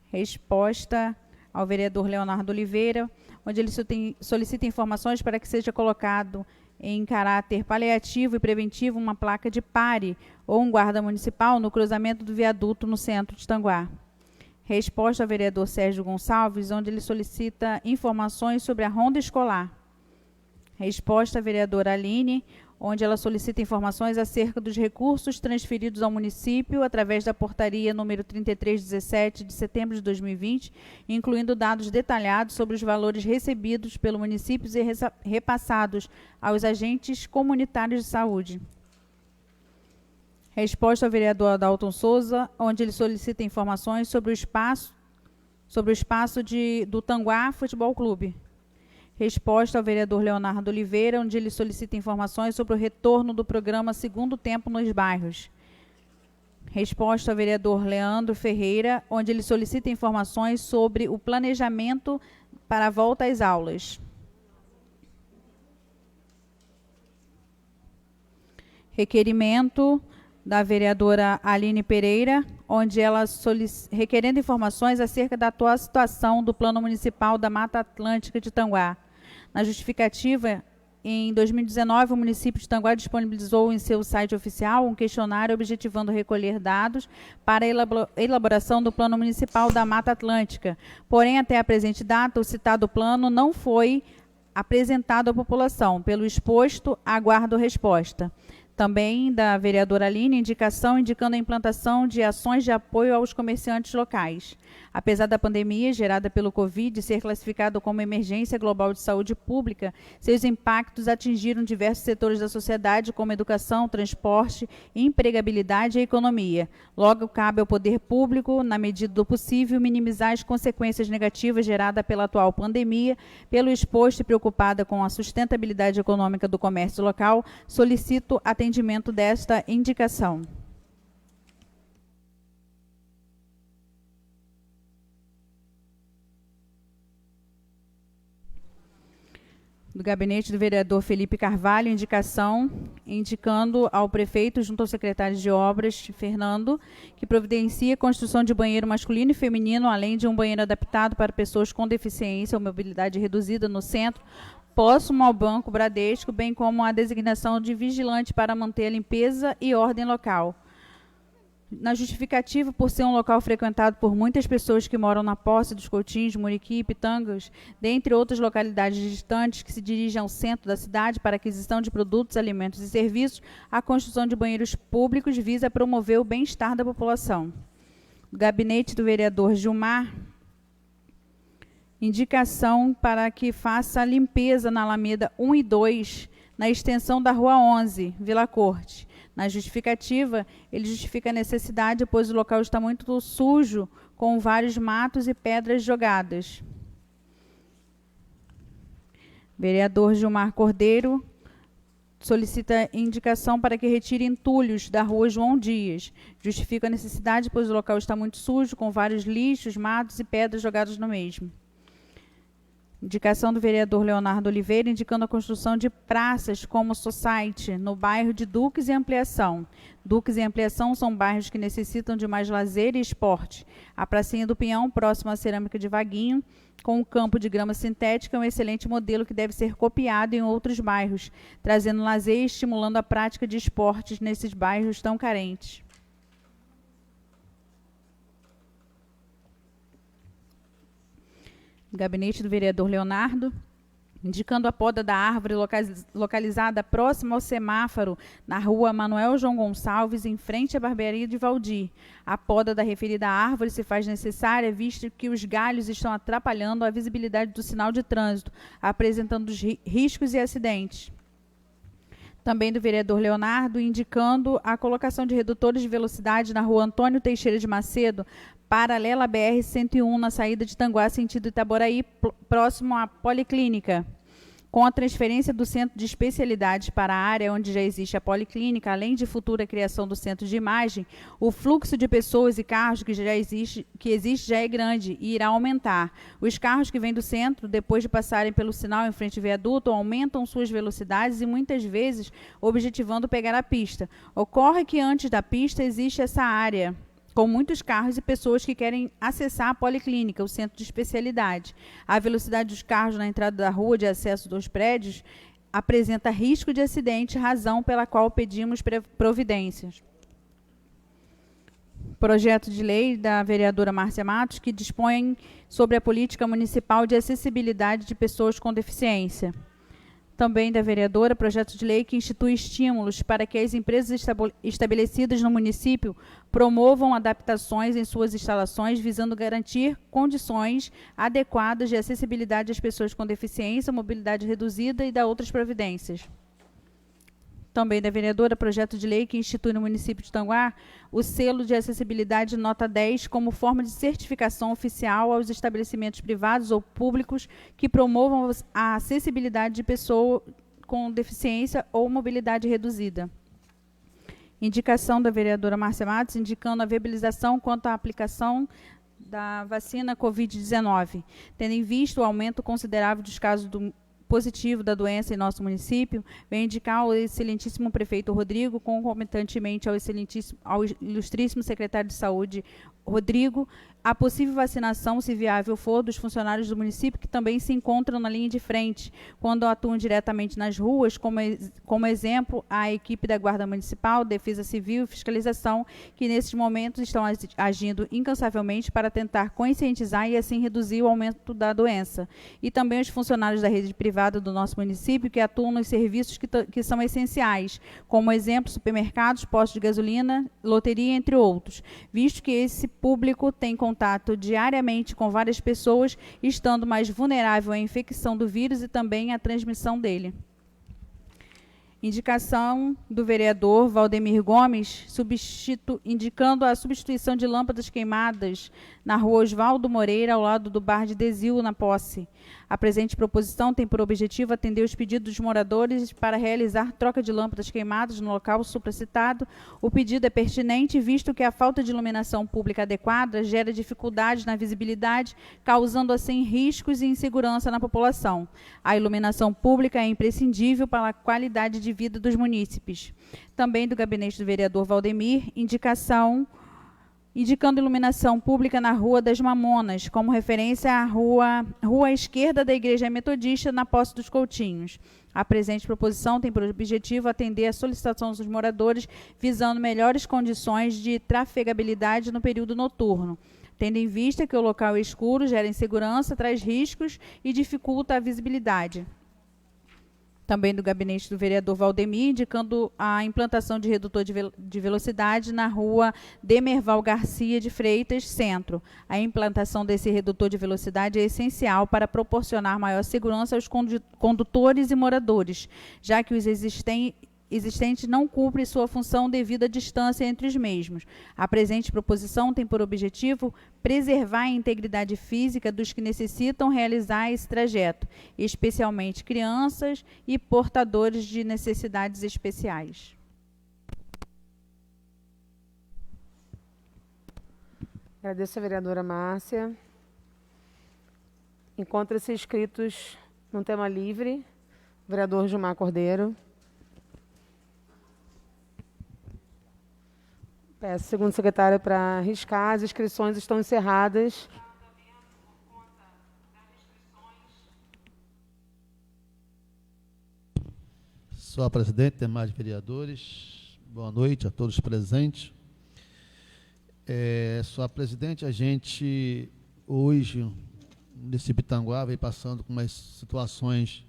Resposta ao vereador Leonardo Oliveira, onde ele solicita informações para que seja colocado em caráter paliativo e preventivo uma placa de pare ou um guarda municipal no cruzamento do viaduto no centro de Tanguá. Resposta ao vereador Sérgio Gonçalves, onde ele solicita informações sobre a ronda escolar. Resposta à vereadora Aline, onde ela solicita informações acerca dos recursos transferidos ao município através da portaria número 3317 de setembro de 2020, incluindo dados detalhados sobre os valores recebidos pelo município e repassados aos agentes comunitários de saúde. Resposta ao vereador Adalton Souza, onde ele solicita informações sobre o espaço do Tanguá Futebol Clube. Resposta ao vereador Leonardo Oliveira, onde ele solicita informações sobre o retorno do programa Segundo Tempo nos bairros. Resposta ao vereador Leandro Ferreira, onde ele solicita informações sobre o planejamento para a volta às aulas. Requerimento da vereadora Aline Pereira, onde ela requerendo informações acerca da atual situação do Plano Municipal da Mata Atlântica de Tanguá. Na justificativa, em 2019, o município de Tanguá disponibilizou em seu site oficial um questionário objetivando recolher dados para a elaboração do Plano Municipal da Mata Atlântica. Porém, até a presente data, o citado plano não foi apresentado à população. Pelo exposto, aguardo resposta. Também da vereadora Aline, indicação indicando a implantação de ações de apoio aos comerciantes locais. Apesar da pandemia gerada pelo Covid ser classificado como emergência global de saúde pública, seus impactos atingiram diversos setores da sociedade, como educação, transporte, empregabilidade e economia. Logo, cabe ao poder público, na medida do possível, minimizar as consequências negativas geradas pela atual pandemia. Pelo exposto e preocupada com a sustentabilidade econômica do comércio local, solicito atendimento desta indicação. Do gabinete do vereador Felipe Carvalho, indicação indicando ao prefeito, junto ao secretário de obras, Fernando, que providencie a construção de banheiro masculino e feminino, além de um banheiro adaptado para pessoas com deficiência ou mobilidade reduzida no centro, próximo ao Banco Bradesco, bem como a designação de vigilante para manter a limpeza e ordem local. Na justificativa, por ser um local frequentado por muitas pessoas que moram na Posse dos Coutinhos, Muriqui e Pitangas, dentre outras localidades distantes que se dirigem ao centro da cidade para aquisição de produtos, alimentos e serviços, a construção de banheiros públicos visa promover o bem-estar da população. O gabinete do vereador Gilmar, indicação para que faça a limpeza na Alameda 1 e 2, na extensão da Rua 11, Vila Corte. Na justificativa, ele justifica a necessidade, pois o local está muito sujo, com vários matos e pedras jogadas. Vereador Gilmar Cordeiro solicita indicação para que retire entulhos da Rua João Dias. Justifica a necessidade, pois o local está muito sujo, com vários lixos, matos e pedras jogados no mesmo. Indicação do vereador Leonardo Oliveira, indicando a construção de praças como Society, no bairro de Duques e Ampliação. Duques e Ampliação são bairros que necessitam de mais lazer e esporte. A Pracinha do Pinhão, próxima à Cerâmica de Vaguinho, com um campo de grama sintética, é um excelente modelo que deve ser copiado em outros bairros, trazendo lazer e estimulando a prática de esportes nesses bairros tão carentes. Gabinete do vereador Leonardo, indicando a poda da árvore localizada próxima ao semáforo na rua Manuel João Gonçalves, em frente à barbearia de Valdir. A poda da referida árvore se faz necessária, visto que os galhos estão atrapalhando a visibilidade do sinal de trânsito, apresentando riscos e acidentes. Também do vereador Leonardo, indicando a colocação de redutores de velocidade na rua Antônio Teixeira de Macedo, paralela à BR-101, na saída de Tanguá, sentido Itaboraí, próximo à Policlínica. Com a transferência do centro de especialidades para a área onde já existe a Policlínica, além de futura criação do centro de imagem, o fluxo de pessoas e carros que existe já é grande e irá aumentar. Os carros que vêm do centro, depois de passarem pelo sinal em frente ao viaduto, aumentam suas velocidades e muitas vezes objetivando pegar a pista. Ocorre que antes da pista existe essa área com muitos carros e pessoas que querem acessar a Policlínica, o centro de especialidade. A velocidade dos carros na entrada da rua de acesso dos prédios apresenta risco de acidente, razão pela qual pedimos providências. Projeto de lei da vereadora Márcia Matos, que dispõe sobre a política municipal de acessibilidade de pessoas com deficiência. Também da vereadora, projeto de lei que institui estímulos para que as empresas estabelecidas no município promovam adaptações em suas instalações, visando garantir condições adequadas de acessibilidade às pessoas com deficiência, mobilidade reduzida e da outras providências. Também da vereadora, projeto de lei que institui no município de Tanguá o selo de acessibilidade nota 10 como forma de certificação oficial aos estabelecimentos privados ou públicos que promovam a acessibilidade de pessoa com deficiência ou mobilidade reduzida. Indicação da vereadora Márcia Matos, indicando a viabilização quanto à aplicação da vacina Covid-19, tendo em vista o aumento considerável dos casos positivo da doença em nosso município, vem indicar ao excelentíssimo prefeito Rodrigo, concomitantemente ao ilustríssimo secretário de Saúde, Rodrigo, a possível vacinação, se viável for, dos funcionários do município que também se encontram na linha de frente, quando atuam diretamente nas ruas, como exemplo, a equipe da Guarda Municipal, Defesa Civil e Fiscalização, que nesses momentos estão agindo incansavelmente para tentar conscientizar e assim reduzir o aumento da doença. E também os funcionários da rede privada do nosso município que atuam nos serviços que são essenciais, como exemplo, supermercados, postos de gasolina, loteria, entre outros, visto que esse público tem contato diariamente com várias pessoas, estando mais vulnerável à infecção do vírus e também à transmissão dele. Indicação do vereador Valdemir Gomes, indicando a substituição de lâmpadas queimadas na rua Osvaldo Moreira, ao lado do bar de Desil, na posse. A presente proposição tem por objetivo atender os pedidos dos moradores para realizar troca de lâmpadas queimadas no local supracitado. O pedido é pertinente, visto que a falta de iluminação pública adequada gera dificuldades na visibilidade, causando assim riscos e insegurança na população. A iluminação pública é imprescindível para a qualidade de vida dos munícipes. Também do gabinete do vereador Valdemir, indicando iluminação pública na Rua das Mamonas, como referência à rua à esquerda da Igreja Metodista, na Posse dos Coutinhos. A presente proposição tem por objetivo atender a solicitação dos moradores, visando melhores condições de trafegabilidade no período noturno, tendo em vista que o local escuro gera insegurança, traz riscos e dificulta a visibilidade. Também do gabinete do vereador Valdemir, indicando a implantação de redutor de velocidade na rua Demerval Garcia de Freitas, centro. A implantação desse redutor de velocidade é essencial para proporcionar maior segurança aos condutores e moradores, já que os existente não cumpre sua função devido à distância entre os mesmos. A presente proposição tem por objetivo preservar a integridade física dos que necessitam realizar esse trajeto, especialmente crianças e portadores de necessidades especiais. Agradeço a vereadora Márcia. Encontra-se inscritos no tema livre, vereador Gilmar Cordeiro. Peço, segundo secretário, para riscar. As inscrições estão encerradas. Senhora presidente, demais vereadores, boa noite a todos presentes. Senhora presidente, a gente hoje, nesse Pitanguá, vem passando com umas situações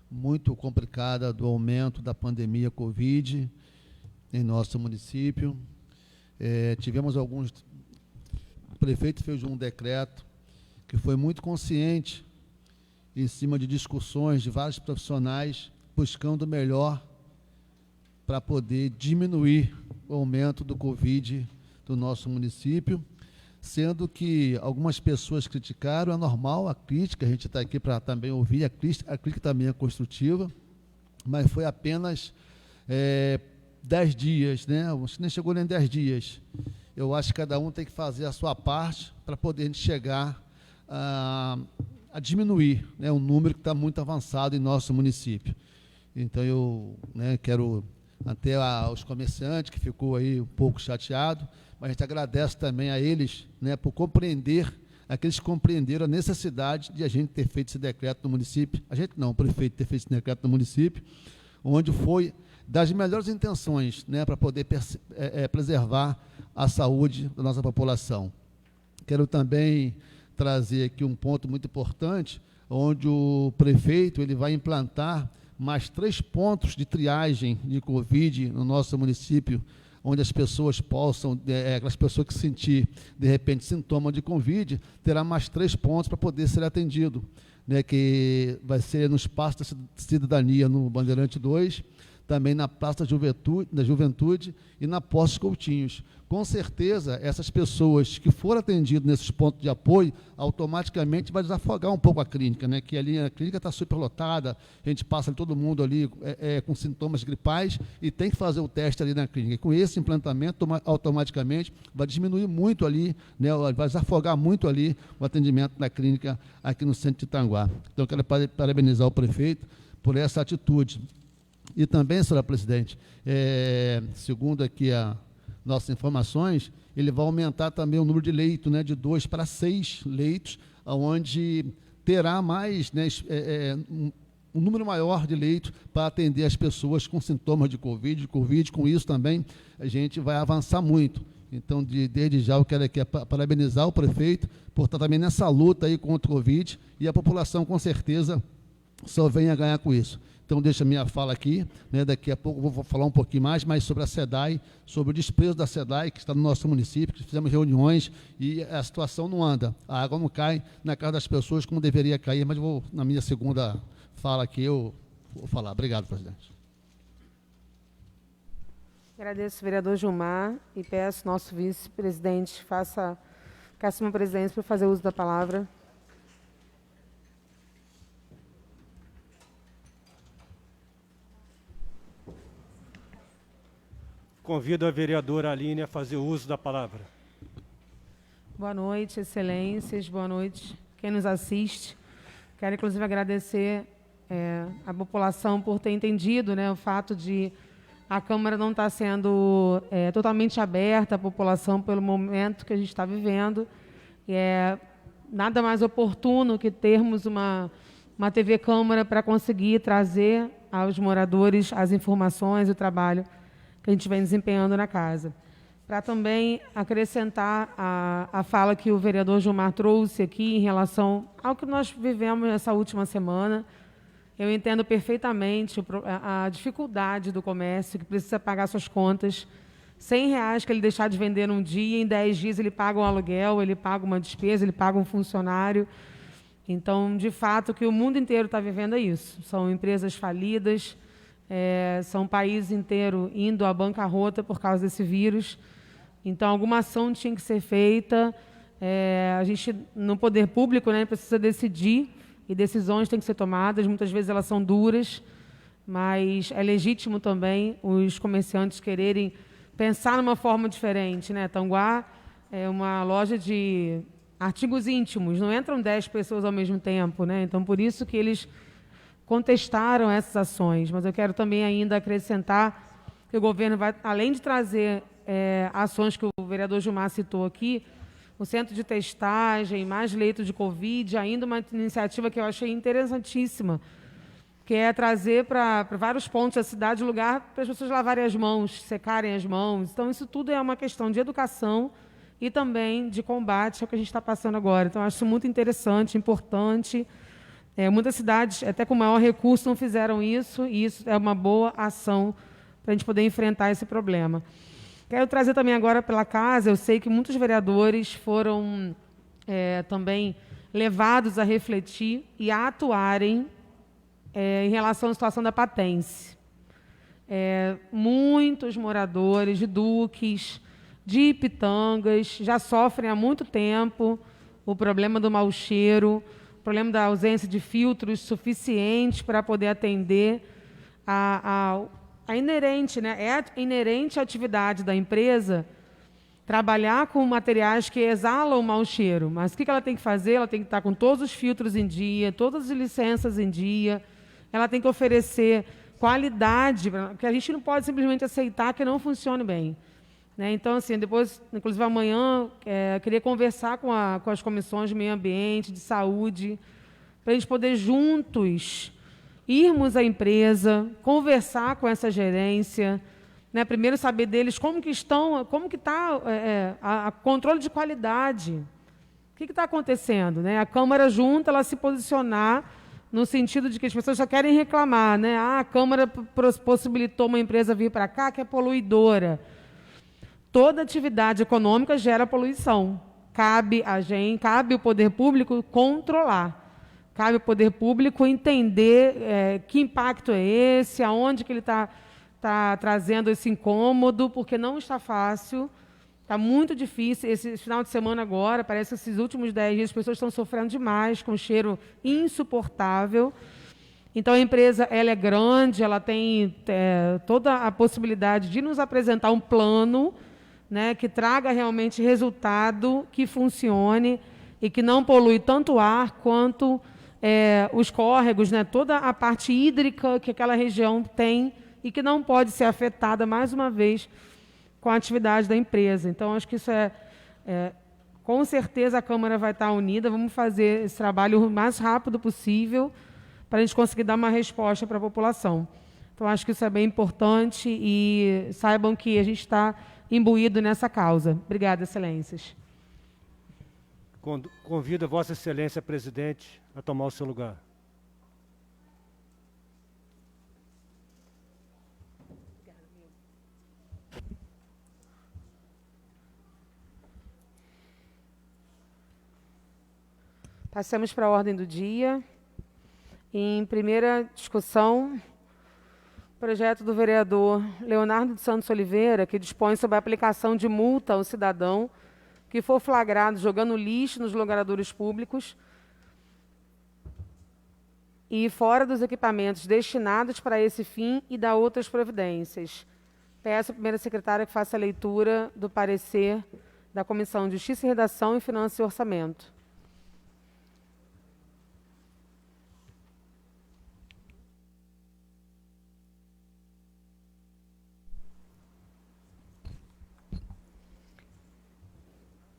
muito complicadas do aumento da pandemia Covid em nosso município. Tivemos o prefeito fez um decreto que foi muito consciente em cima de discussões de vários profissionais buscando o melhor para poder diminuir o aumento do Covid do nosso município, sendo que algumas pessoas criticaram, é normal a crítica, a gente está aqui para também ouvir, a crítica também é construtiva, mas foi apenas 10 dias, né? Acho que nem chegou nem 10 dias. Eu acho que cada um tem que fazer a sua parte para poder chegar a diminuir, né, um número que está muito avançado em nosso município. Então, eu, né, quero até aos comerciantes que ficou aí um pouco chateado, mas a gente agradece também a eles, né, por compreender, aqueles que compreenderam a necessidade de a gente ter feito esse decreto no município, a gente não, o prefeito ter feito esse decreto no município, onde foi das melhores intenções, né, para poder preservar a saúde da nossa população. Quero também trazer aqui um ponto muito importante, onde o prefeito ele vai implantar mais 3 pontos de triagem de Covid no nosso município, onde as pessoas possam, aquelas pessoas que sentir, de repente, sintoma de Covid, terá mais 3 pontos para poder ser atendido, né, que vai ser no Espaço da Cidadania, no Bandeirante 2, também na Praça da Juventude e na Posse Coutinhos. Com certeza, essas pessoas que forem atendidas nesses pontos de apoio, automaticamente vai desafogar um pouco a clínica, né? Que ali a clínica está superlotada, a gente passa todo mundo ali com sintomas gripais e tem que fazer o teste ali na clínica. E com esse implantamento, automaticamente, vai diminuir muito ali, né? Vai desafogar muito ali o atendimento da clínica aqui no centro de Itanguá. Então, eu quero parabenizar o prefeito por essa atitude. E também, senhora presidente, segundo aqui nossas informações, ele vai aumentar também o número de leitos, né, de 2 para 6 leitos, onde terá mais, né, um número maior de leitos para atender as pessoas com sintomas de Covid. Com isso também a gente vai avançar muito. Então, desde já, eu quero aqui parabenizar o prefeito por estar também nessa luta aí contra o Covid, e a população, com certeza, só vem a ganhar com isso. Então, deixa a minha fala aqui, né? Daqui a pouco eu vou falar um pouquinho mais sobre a SEDAI, sobre o desprezo da SEDAI, que está no nosso município, que fizemos reuniões e a situação não anda. A água não cai na casa das pessoas como deveria cair, mas na minha segunda fala aqui, eu vou falar. Obrigado, presidente. Agradeço, vereador Gilmar, e peço nosso vice-presidente faça uma presidência para fazer uso da palavra. Convido a vereadora Aline a fazer uso da palavra. Boa noite, excelências, boa noite quem nos assiste. Quero, inclusive, agradecer a população por ter entendido, né, o fato de a Câmara não estar sendo totalmente aberta à população pelo momento que a gente está vivendo. E é nada mais oportuno que termos uma TV Câmara para conseguir trazer aos moradores as informações e o trabalho que a gente vem desempenhando na casa. Para também acrescentar a fala que o vereador Gilmar trouxe aqui em relação ao que nós vivemos nessa última semana. Eu entendo perfeitamente a dificuldade do comércio, que precisa pagar suas contas. R$100 que ele deixar de vender num dia, em 10 dias ele paga um aluguel, ele paga uma despesa, ele paga um funcionário. Então, de fato, o que o mundo inteiro está vivendo é isso. São empresas falidas, são um país inteiro indo à bancarrota por causa desse vírus. Então, alguma ação tinha que ser feita. A gente, no poder público, né, precisa decidir, e decisões têm que ser tomadas. Muitas vezes elas são duras, mas é legítimo também os comerciantes quererem pensar numa forma diferente, né? Tanguá é uma loja de artigos íntimos, não entram 10 pessoas ao mesmo tempo, né? Então, por isso que eles contestaram essas ações. Mas eu quero também ainda acrescentar que o governo vai, além de trazer ações que o vereador Gilmar citou aqui, o centro de testagem, mais leitos de Covid, ainda uma iniciativa que eu achei interessantíssima, que é trazer para vários pontos da cidade lugar para as pessoas lavarem as mãos, secarem as mãos. Então, isso tudo é uma questão de educação e também de combate ao que a gente está passando agora. Então, eu acho isso muito interessante, importante. Muitas cidades, até com maior recurso, não fizeram isso, e isso é uma boa ação para a gente poder enfrentar esse problema. Quero trazer também agora pela casa, eu sei que muitos vereadores foram também levados a refletir e a atuarem em relação à situação da Patense. Muitos moradores de Duques, de Ipitangas, já sofrem há muito tempo o problema do mau cheiro, o problema da ausência de filtros suficientes para poder atender a inerente, né? É inerente à atividade da empresa trabalhar com materiais que exalam o mau cheiro. Mas o que ela tem que fazer? Ela tem que estar com todos os filtros em dia, todas as licenças em dia, ela tem que oferecer qualidade, porque a gente não pode simplesmente aceitar que não funcione bem, né? Então, assim, depois, inclusive amanhã, eu queria conversar com as comissões de meio ambiente, de saúde, para a gente poder juntos irmos à empresa, conversar com essa gerência, né? Primeiro saber deles como que está a controle de qualidade. O que está acontecendo, né? A Câmara junta, ela se posicionar no sentido de que as pessoas já querem reclamar, né? A Câmara possibilitou uma empresa vir para cá que é poluidora. Toda atividade econômica gera poluição. Cabe o poder público controlar. Cabe ao poder público entender que impacto é esse, aonde que ele está trazendo esse incômodo, porque não está fácil, está muito difícil. Esse final de semana agora, parece que esses últimos 10 dias as pessoas estão sofrendo demais, com um cheiro insuportável. Então, a empresa ela é grande, ela tem toda a possibilidade de nos apresentar um plano, né, que traga realmente resultado, que funcione e que não polui tanto o ar quanto os córregos, né, toda a parte hídrica que aquela região tem e que não pode ser afetada, mais uma vez, com a atividade da empresa. Então, acho que isso com certeza a Câmara vai estar unida, vamos fazer esse trabalho o mais rápido possível para a gente conseguir dar uma resposta para a população. Então, acho que isso é bem importante e saibam que a gente está imbuído nessa causa. Obrigada, excelências. Convido a Vossa Excelência, presidente, a tomar o seu lugar. Passamos para a ordem do dia. Em primeira discussão, projeto do vereador Leonardo de Santos Oliveira, que dispõe sobre a aplicação de multa ao cidadão que for flagrado jogando lixo nos logradouros públicos e fora dos equipamentos destinados para esse fim e da outras providências. Peço à primeira secretária que faça a leitura do parecer da Comissão de Justiça e Redação e Finanças e Orçamento.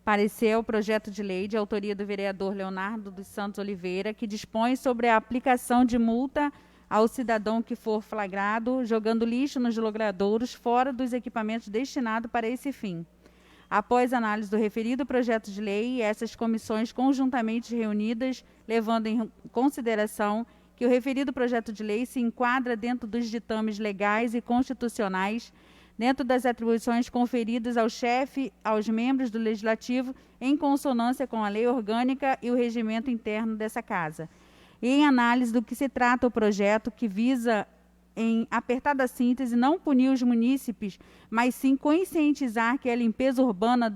Parecer ao projeto de lei de autoria do vereador Leonardo dos Santos Oliveira, que dispõe sobre a aplicação de multa ao cidadão que for flagrado jogando lixo nos logradouros fora dos equipamentos destinados para esse fim. Após análise do referido projeto de lei, essas comissões conjuntamente reunidas, levando em consideração que o referido projeto de lei se enquadra dentro dos ditames legais e constitucionais, dentro das atribuições conferidas ao chefe, aos membros do Legislativo, em consonância com a lei orgânica e o regimento interno dessa Casa. E em análise do que se trata o projeto, que visa, em apertada síntese, não punir os munícipes, mas sim conscientizar que a limpeza urbana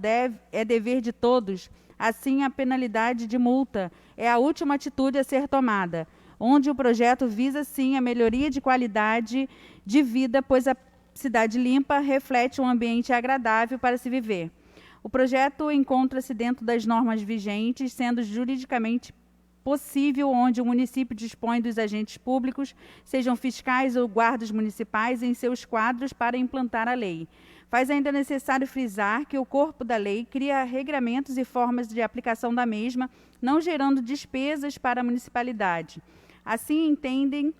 é dever de todos, assim a penalidade de multa é a última atitude a ser tomada, onde o projeto visa, sim, a melhoria de qualidade de vida, pois a cidade limpa reflete um ambiente agradável para se viver. O projeto encontra-se dentro das normas vigentes, sendo juridicamente possível onde o município dispõe dos agentes públicos, sejam fiscais ou guardas municipais, em seus quadros para implantar a lei. Faz ainda necessário frisar que o corpo da lei cria regramentos e formas de aplicação da mesma, não gerando despesas para a municipalidade. Assim entendem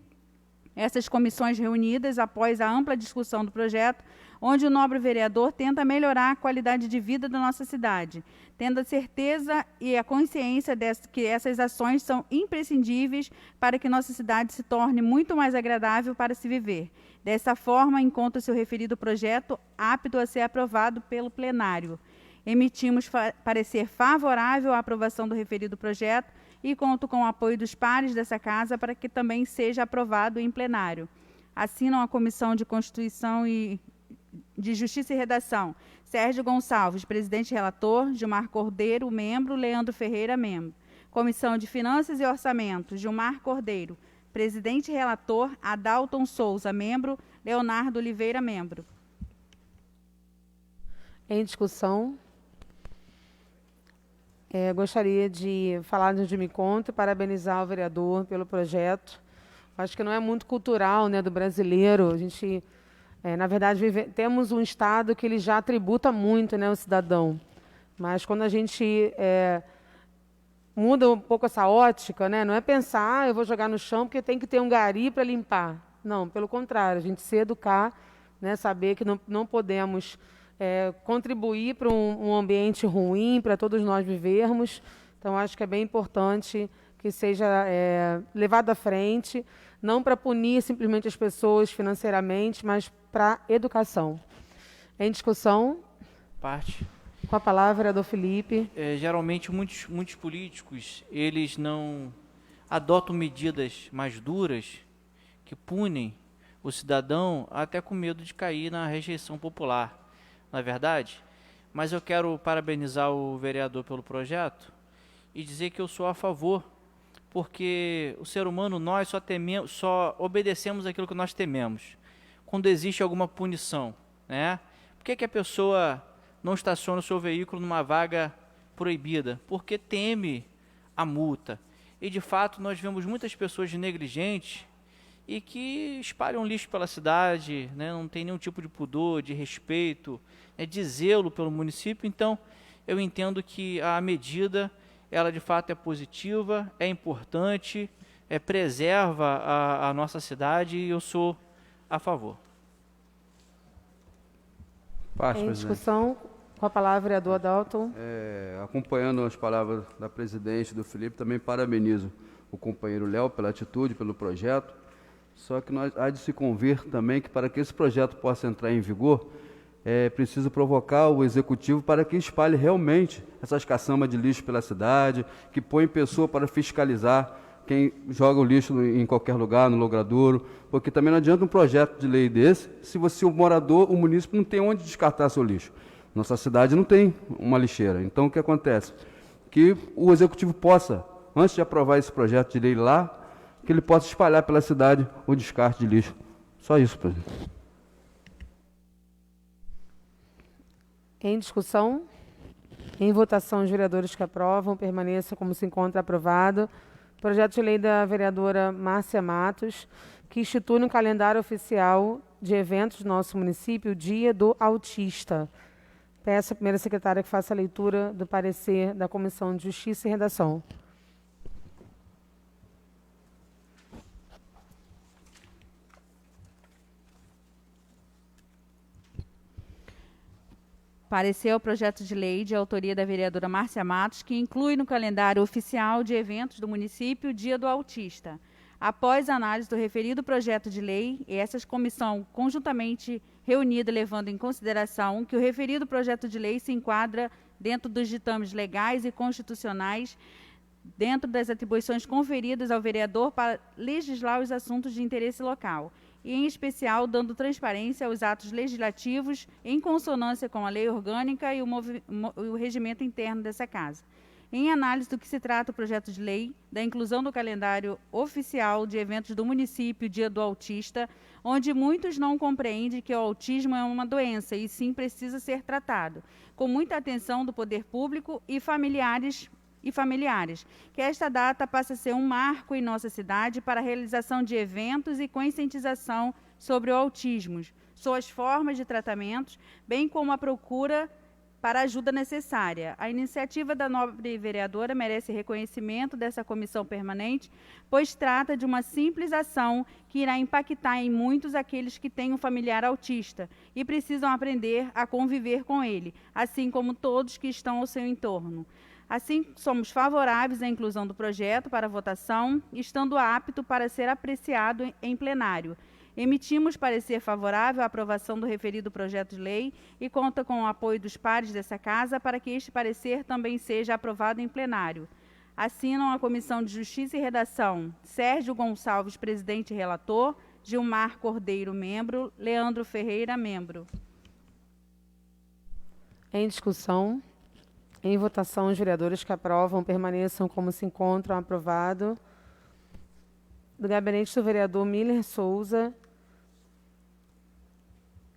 essas comissões reunidas após a ampla discussão do projeto, onde o nobre vereador tenta melhorar a qualidade de vida da nossa cidade, tendo a certeza e a consciência que essas ações são imprescindíveis para que nossa cidade se torne muito mais agradável para se viver. Dessa forma, encontra-se o referido projeto apto a ser aprovado pelo plenário. Emitimos parecer favorável à aprovação do referido projeto e conto com o apoio dos pares dessa Casa para que também seja aprovado em plenário. Assinam a Comissão de Constituição e de Justiça e Redação, Sérgio Gonçalves, presidente e relator, Gilmar Cordeiro, membro, Leandro Ferreira, membro. Comissão de Finanças e Orçamento, Gilmar Cordeiro, presidente e relator, Adalton Souza, membro, Leonardo Oliveira, membro. Em discussão. Gostaria de falar de Me Conta e parabenizar o vereador pelo projeto. Acho que não é muito cultural, né, do brasileiro. A gente, na verdade, temos um Estado que ele já tributa muito, né, o cidadão. Mas quando a gente muda um pouco essa ótica, né, não é pensar, eu vou jogar no chão porque tem que ter um gari para limpar. Não, pelo contrário, a gente se educar, né, saber que não podemos contribuir para um ambiente ruim, para todos nós vivermos. Então, acho que é bem importante que seja levado à frente, não para punir simplesmente as pessoas financeiramente, mas para educação. Em discussão. Parte. Com a palavra, vereador Felipe. Geralmente, muitos políticos, eles não adotam medidas mais duras que punem o cidadão até com medo de cair na rejeição popular. Não é verdade? Mas eu quero parabenizar o vereador pelo projeto e dizer que eu sou a favor, porque o ser humano, nós só obedecemos aquilo que nós tememos. Quando existe alguma punição, né? Por que a pessoa não estaciona o seu veículo numa vaga proibida? Porque teme a multa. E, de fato, nós vemos muitas pessoas negligentes e que espalham lixo pela cidade, né, não tem nenhum tipo de pudor, de respeito, né, de zelo pelo município. Então, eu entendo que a medida, ela de fato é positiva, é importante, preserva a nossa cidade e eu sou a favor. Em discussão, com a palavra, vereador Adalto. Acompanhando as palavras da presidente, do Felipe, também parabenizo o companheiro Léo pela atitude, pelo projeto. Só que nós há de se convir também que para que esse projeto possa entrar em vigor, é preciso provocar o executivo para que espalhe realmente essas caçambas de lixo pela cidade, que põe pessoa para fiscalizar quem joga o lixo em qualquer lugar, no logradouro, porque também não adianta um projeto de lei desse se você, o morador, o munícipe, não tem onde descartar seu lixo. Nossa cidade não tem uma lixeira. Então, o que acontece? Que o executivo possa, antes de aprovar esse projeto de lei lá, que ele possa espalhar pela cidade o descarte de lixo. Só isso, presidente. Em discussão, em votação, os vereadores que aprovam, permaneça como se encontra aprovado. Projeto de lei da vereadora Márcia Matos, que institui no calendário oficial de eventos do nosso município o Dia do Autista. Peço à primeira secretária que faça a leitura do parecer da Comissão de Justiça e Redação. Parecer ao projeto de lei de autoria da vereadora Márcia Matos, que inclui no calendário oficial de eventos do município o Dia do Autista. Após a análise do referido projeto de lei, essa comissão conjuntamente reunida levando em consideração que o referido projeto de lei se enquadra dentro dos ditames legais e constitucionais, dentro das atribuições conferidas ao vereador para legislar os assuntos de interesse local, e, em especial, dando transparência aos atos legislativos em consonância com a lei orgânica e o regimento interno dessa Casa. Em análise do que se trata o projeto de lei, da inclusão do calendário oficial de eventos do município Dia do Autista, onde muitos não compreendem que o autismo é uma doença e sim precisa ser tratado, com muita atenção do poder público e familiares, que esta data passe a ser um marco em nossa cidade para a realização de eventos e conscientização sobre o autismo, suas formas de tratamento, bem como a procura para a ajuda necessária. A iniciativa da nobre vereadora merece reconhecimento dessa comissão permanente, pois trata de uma simples ação que irá impactar em muitos aqueles que têm um familiar autista e precisam aprender a conviver com ele, assim como todos que estão ao seu entorno. Assim, somos favoráveis à inclusão do projeto para votação, estando apto para ser apreciado em plenário. Emitimos parecer favorável à aprovação do referido projeto de lei e conta com o apoio dos pares dessa Casa para que este parecer também seja aprovado em plenário. Assinam a Comissão de Justiça e Redação Sérgio Gonçalves, presidente e relator, Gilmar Cordeiro, membro, Leandro Ferreira, membro. Em discussão. Em votação, os vereadores que aprovam permaneçam como se encontram. Aprovado. Do gabinete do vereador Miller Souza,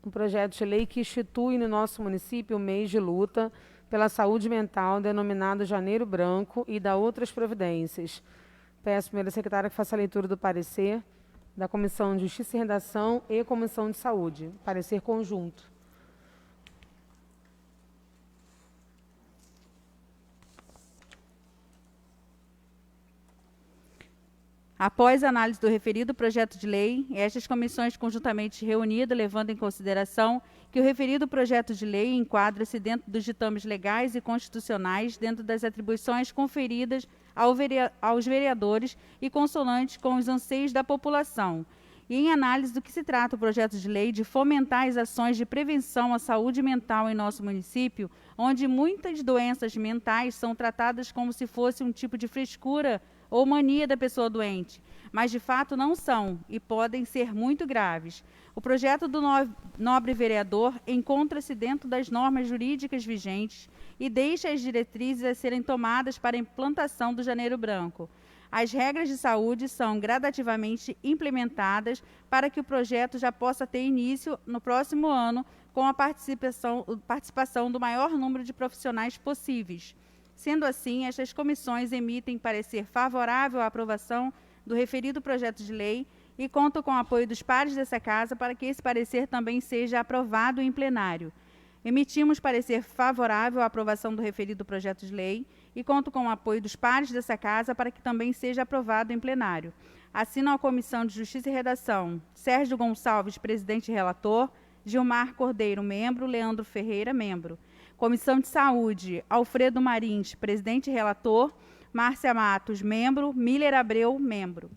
um projeto de lei que institui no nosso município o mês de luta pela saúde mental, denominado Janeiro Branco, e dá outras providências. Peço à primeira secretária que faça a leitura do parecer da Comissão de Justiça e Redação e Comissão de Saúde. Parecer conjunto. Após a análise do referido projeto de lei, estas comissões conjuntamente reunidas, levando em consideração que o referido projeto de lei enquadra-se dentro dos ditames legais e constitucionais, dentro das atribuições conferidas aos vereadores e consonantes com os anseios da população. E em análise do que se trata o projeto de lei de fomentar as ações de prevenção à saúde mental em nosso município, onde muitas doenças mentais são tratadas como se fosse um tipo de frescura ou mania da pessoa doente, mas de fato não são e podem ser muito graves. O projeto do nobre vereador encontra-se dentro das normas jurídicas vigentes e deixa as diretrizes a serem tomadas para a implantação do Janeiro Branco. As regras de saúde são gradativamente implementadas para que o projeto já possa ter início no próximo ano com a participação do maior número de profissionais possíveis. Sendo assim, estas comissões emitem parecer favorável à aprovação do referido projeto de lei e conto com o apoio dos pares dessa Casa para que esse parecer também seja aprovado em plenário. Emitimos parecer favorável à aprovação do referido projeto de lei e conto com o apoio dos pares dessa Casa para que também seja aprovado em plenário. Assinam a Comissão de Justiça e Redação Sérgio Gonçalves, presidente e relator, Gilmar Cordeiro, membro, Leandro Ferreira, membro. Comissão de Saúde, Alfredo Marins, presidente e relator, Márcia Matos, membro, Miller Abreu, membro.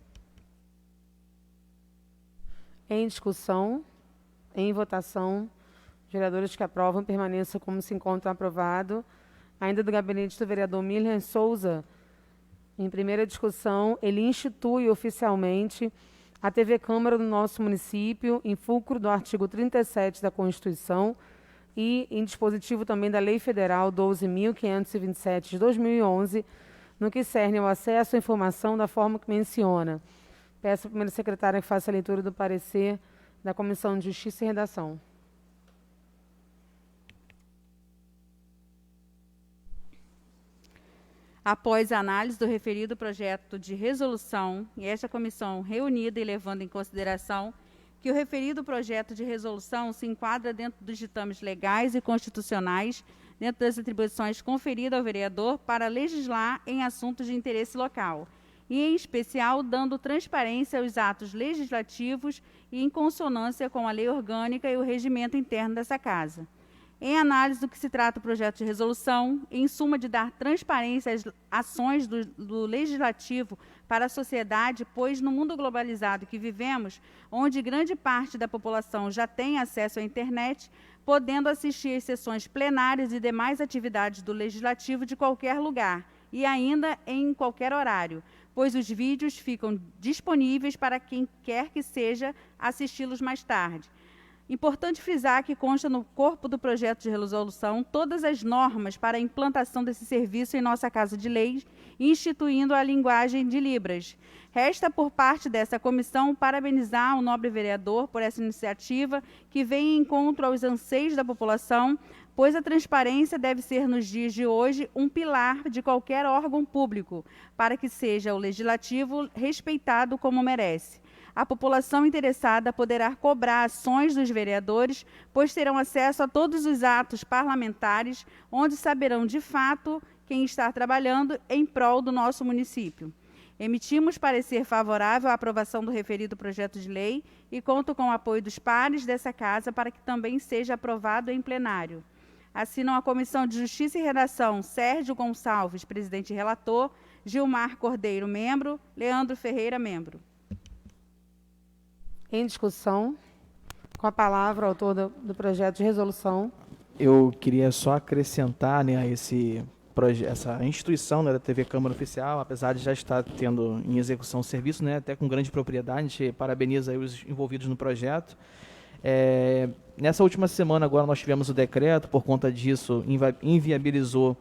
Em discussão, em votação, os vereadores que aprovam permaneçam como se encontra aprovado. Ainda do gabinete do vereador Miller Souza, em primeira discussão, ele institui oficialmente a TV Câmara do nosso município, em fulcro do artigo 37 da Constituição e em dispositivo também da Lei Federal 12.527 de 2011, no que cerne ao acesso à informação da forma que menciona. Peço à primeira secretária que faça a leitura do parecer da Comissão de Justiça e Redação. Após a análise do referido projeto de resolução, e esta comissão reunida e levando em consideração que o referido projeto de resolução se enquadra dentro dos ditames legais e constitucionais, dentro das atribuições conferidas ao vereador para legislar em assuntos de interesse local, e, em especial, dando transparência aos atos legislativos e em consonância com a lei orgânica e o regimento interno dessa Casa. Em análise do que se trata o projeto de resolução, em suma de dar transparência às ações do Legislativo para a sociedade, pois no mundo globalizado que vivemos, onde grande parte da população já tem acesso à internet, podendo assistir às sessões plenárias e demais atividades do Legislativo de qualquer lugar, e ainda em qualquer horário, pois os vídeos ficam disponíveis para quem quer que seja assisti-los mais tarde. Importante frisar que consta no corpo do projeto de resolução todas as normas para a implantação desse serviço em nossa Casa de Leis, instituindo a linguagem de Libras. Resta, por parte dessa comissão, parabenizar o nobre vereador por essa iniciativa que vem em encontro aos anseios da população, pois a transparência deve ser, nos dias de hoje, um pilar de qualquer órgão público, para que seja o legislativo respeitado como merece. A população interessada poderá cobrar ações dos vereadores, pois terão acesso a todos os atos parlamentares, onde saberão de fato quem está trabalhando em prol do nosso município. Emitimos parecer favorável à aprovação do referido projeto de lei e conto com o apoio dos pares dessa Casa para que também seja aprovado em plenário. Assinam a Comissão de Justiça e Redação Sérgio Gonçalves, presidente e relator, Gilmar Cordeiro, membro, Leandro Ferreira, membro. Em discussão, com a palavra, o autor do projeto de resolução. Eu queria só acrescentar, né, a essa instituição, né, da TV Câmara Oficial, apesar de já estar tendo em execução o serviço, né, até com grande propriedade, a gente parabeniza aí os envolvidos no projeto. Nessa última semana agora nós tivemos o decreto, por conta disso inviabilizou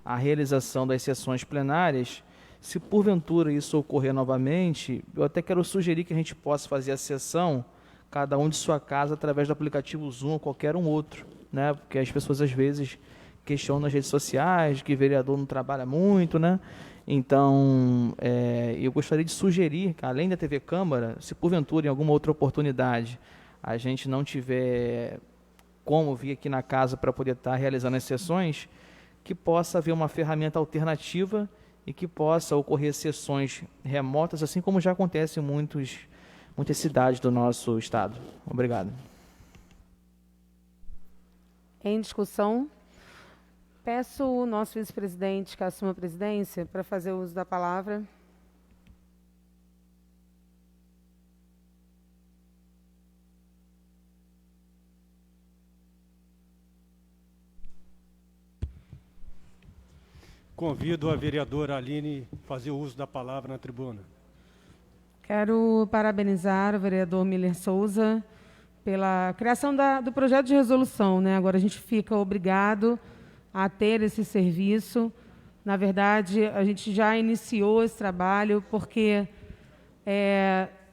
a realização das sessões plenárias. Se porventura isso ocorrer novamente, eu até quero sugerir que a gente possa fazer a sessão, cada um de sua casa, através do aplicativo Zoom ou qualquer um outro, né? Porque as pessoas às vezes questionam nas redes sociais que vereador não trabalha muito, né? Então, eu gostaria de sugerir que, além da TV Câmara, se porventura em alguma outra oportunidade a gente não tiver como vir aqui na casa para poder estar realizando as sessões, que possa haver uma ferramenta alternativa e que possa ocorrer sessões remotas, assim como já acontece em muitas cidades do nosso estado. Obrigado. Em discussão, peço o nosso vice-presidente que assuma a presidência para fazer uso da palavra. Convido a vereadora Aline a fazer uso da palavra na tribuna. Quero parabenizar o vereador Miller Souza pela criação do projeto de resolução, né? Agora a gente fica obrigado a ter esse serviço. Na verdade, a gente já iniciou esse trabalho, porque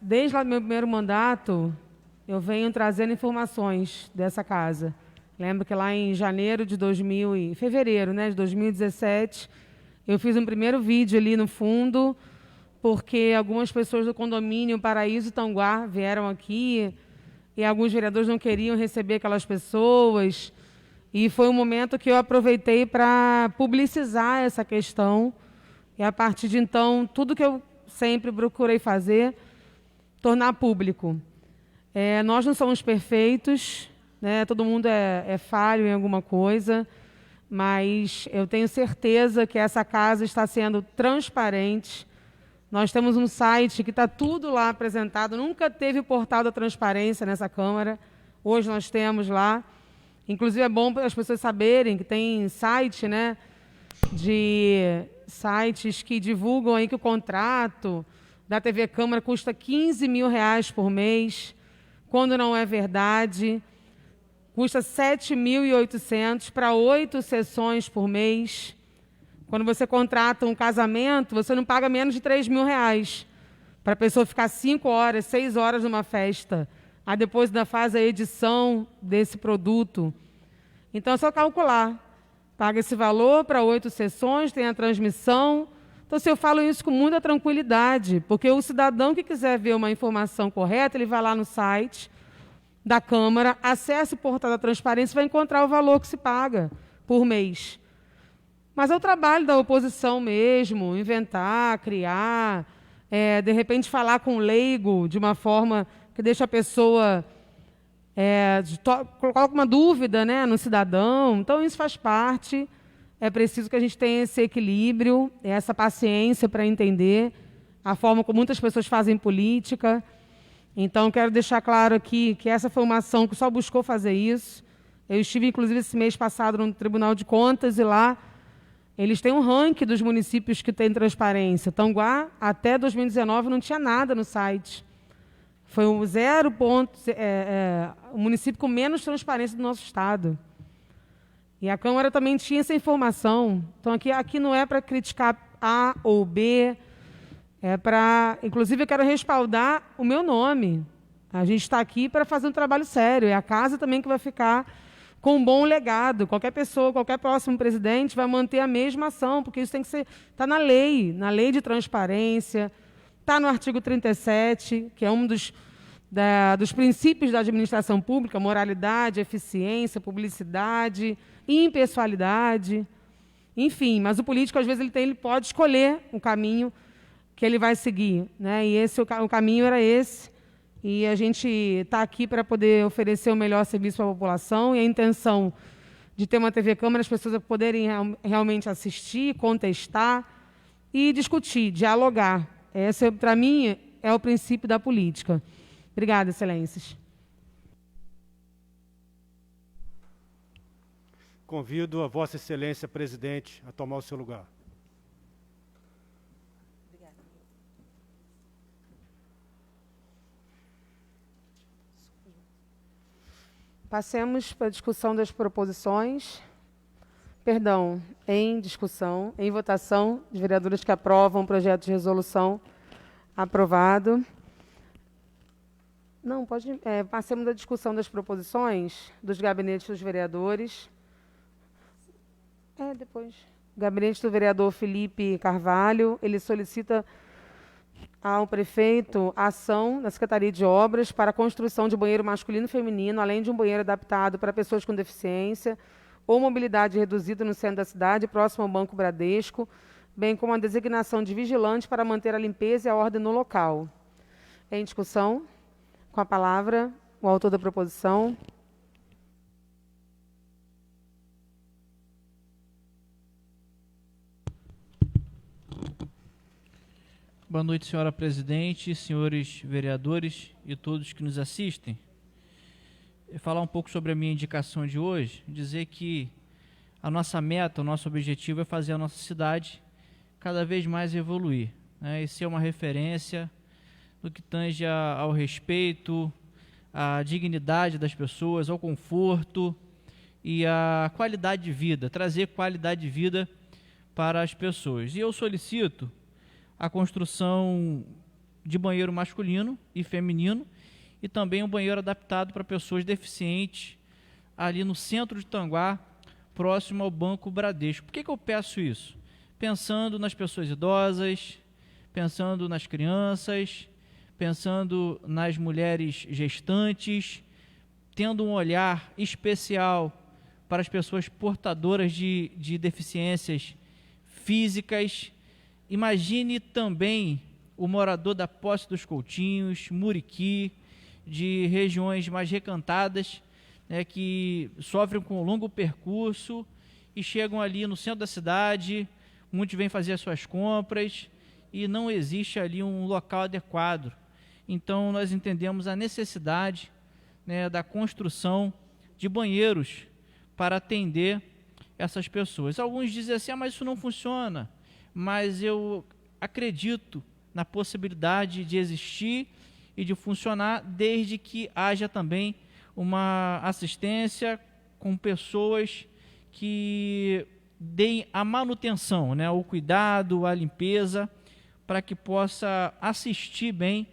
desde o meu primeiro mandato, eu venho trazendo informações dessa casa. Lembro que lá em fevereiro, né, de 2017, eu fiz um primeiro vídeo ali no fundo porque algumas pessoas do condomínio Paraíso Tanguá vieram aqui e alguns vereadores não queriam receber aquelas pessoas. E foi um momento que eu aproveitei para publicizar essa questão. E, a partir de então, tudo que eu sempre procurei fazer, tornar público. Nós não somos perfeitos, né? Todo mundo é falho em alguma coisa, mas eu tenho certeza que essa casa está sendo transparente. Nós temos um site que está tudo lá apresentado. Nunca teve o portal da transparência nessa Câmara. Hoje nós temos lá. Inclusive, é bom para as pessoas saberem que tem site, né, de sites que divulgam aí que o contrato da TV Câmara custa R$15 mil por mês, quando não é verdade. Custa R$7.800 para 8 sessões por mês. Quando você contrata um casamento, você não paga menos de R$3 mil para a pessoa ficar 5 horas, 6 horas numa festa. Aí depois ainda faz a edição desse produto. Então é só calcular. Paga esse valor para 8 sessões, tem a transmissão. Então, eu falo isso com muita tranquilidade, porque o cidadão que quiser ver uma informação correta, ele vai lá no site da Câmara, acessa o portal da transparência e vai encontrar o valor que se paga por mês. Mas é o trabalho da oposição mesmo, inventar, criar, de repente falar com o leigo de uma forma que deixa a pessoa, coloca uma dúvida, né, no cidadão. Então, isso faz parte. É preciso que a gente tenha esse equilíbrio, essa paciência para entender a forma como muitas pessoas fazem política. Então, quero deixar claro aqui que essa foi uma ação que só buscou fazer isso. Eu estive, inclusive, esse mês passado no Tribunal de Contas e lá eles têm um ranking dos municípios que têm transparência. Tanguá, até 2019, não tinha nada no site. Foi o o município com menos transparência do nosso estado. E a Câmara também tinha essa informação. Então, aqui não é para criticar A ou B, é para... Inclusive, eu quero respaldar o meu nome. A gente está aqui para fazer um trabalho sério. É a casa também que vai ficar com um bom legado. Qualquer pessoa, qualquer próximo presidente vai manter a mesma ação, porque isso tem que ser... Está na lei de transparência, está no artigo 37, que é um dos princípios da administração pública: moralidade, eficiência, publicidade, impessoalidade, enfim. Mas o político, às vezes, ele pode escolher o caminho que ele vai seguir, né? E o caminho era esse. E a gente está aqui para poder oferecer o melhor serviço para a população, e a intenção de ter uma TV Câmara, as pessoas poderem realmente assistir, contestar e discutir, dialogar. Esse, para mim, é o princípio da política. Obrigada, excelências. Convido a Vossa Excelência, presidente, a tomar o seu lugar. Passemos para a discussão das proposições. Perdão, em discussão, em votação, os vereadores que aprovam o projeto de resolução aprovado. Não, pode... passemos da discussão das proposições dos gabinetes dos vereadores. Depois. O gabinete do vereador Felipe Carvalho, ele solicita ao prefeito a ação da Secretaria de Obras para a construção de banheiro masculino e feminino, além de um banheiro adaptado para pessoas com deficiência ou mobilidade reduzida no centro da cidade, próximo ao Banco Bradesco, bem como a designação de vigilante para manter a limpeza e a ordem no local. Em discussão, com a palavra, o autor da proposição. Boa noite, senhora presidente, senhores vereadores e todos que nos assistem. Eu vou falar um pouco sobre a minha indicação de hoje, dizer que a nossa meta, o nosso objetivo é fazer a nossa cidade cada vez mais evoluir, né? E ser uma referência no que tange ao respeito, à dignidade das pessoas, ao conforto e à qualidade de vida, trazer qualidade de vida para as pessoas. E eu solicito a construção de banheiro masculino e feminino e também um banheiro adaptado para pessoas deficientes ali no centro de Tanguá, próximo ao Banco Bradesco. Por que eu peço isso? Pensando nas pessoas idosas, pensando nas crianças, pensando nas mulheres gestantes, tendo um olhar especial para as pessoas portadoras de deficiências físicas. Imagine também o morador da Posse dos Coutinhos, Muriqui, de regiões mais recantadas, né, que sofrem com um longo percurso e chegam ali no centro da cidade, muitos vêm fazer as suas compras e não existe ali um local adequado. Então, nós entendemos a necessidade, né, da construção de banheiros para atender essas pessoas. Alguns dizem assim, mas isso não funciona, mas eu acredito na possibilidade de existir e de funcionar, desde que haja também uma assistência com pessoas que deem a manutenção, né, o cuidado, a limpeza, para que possa assistir bem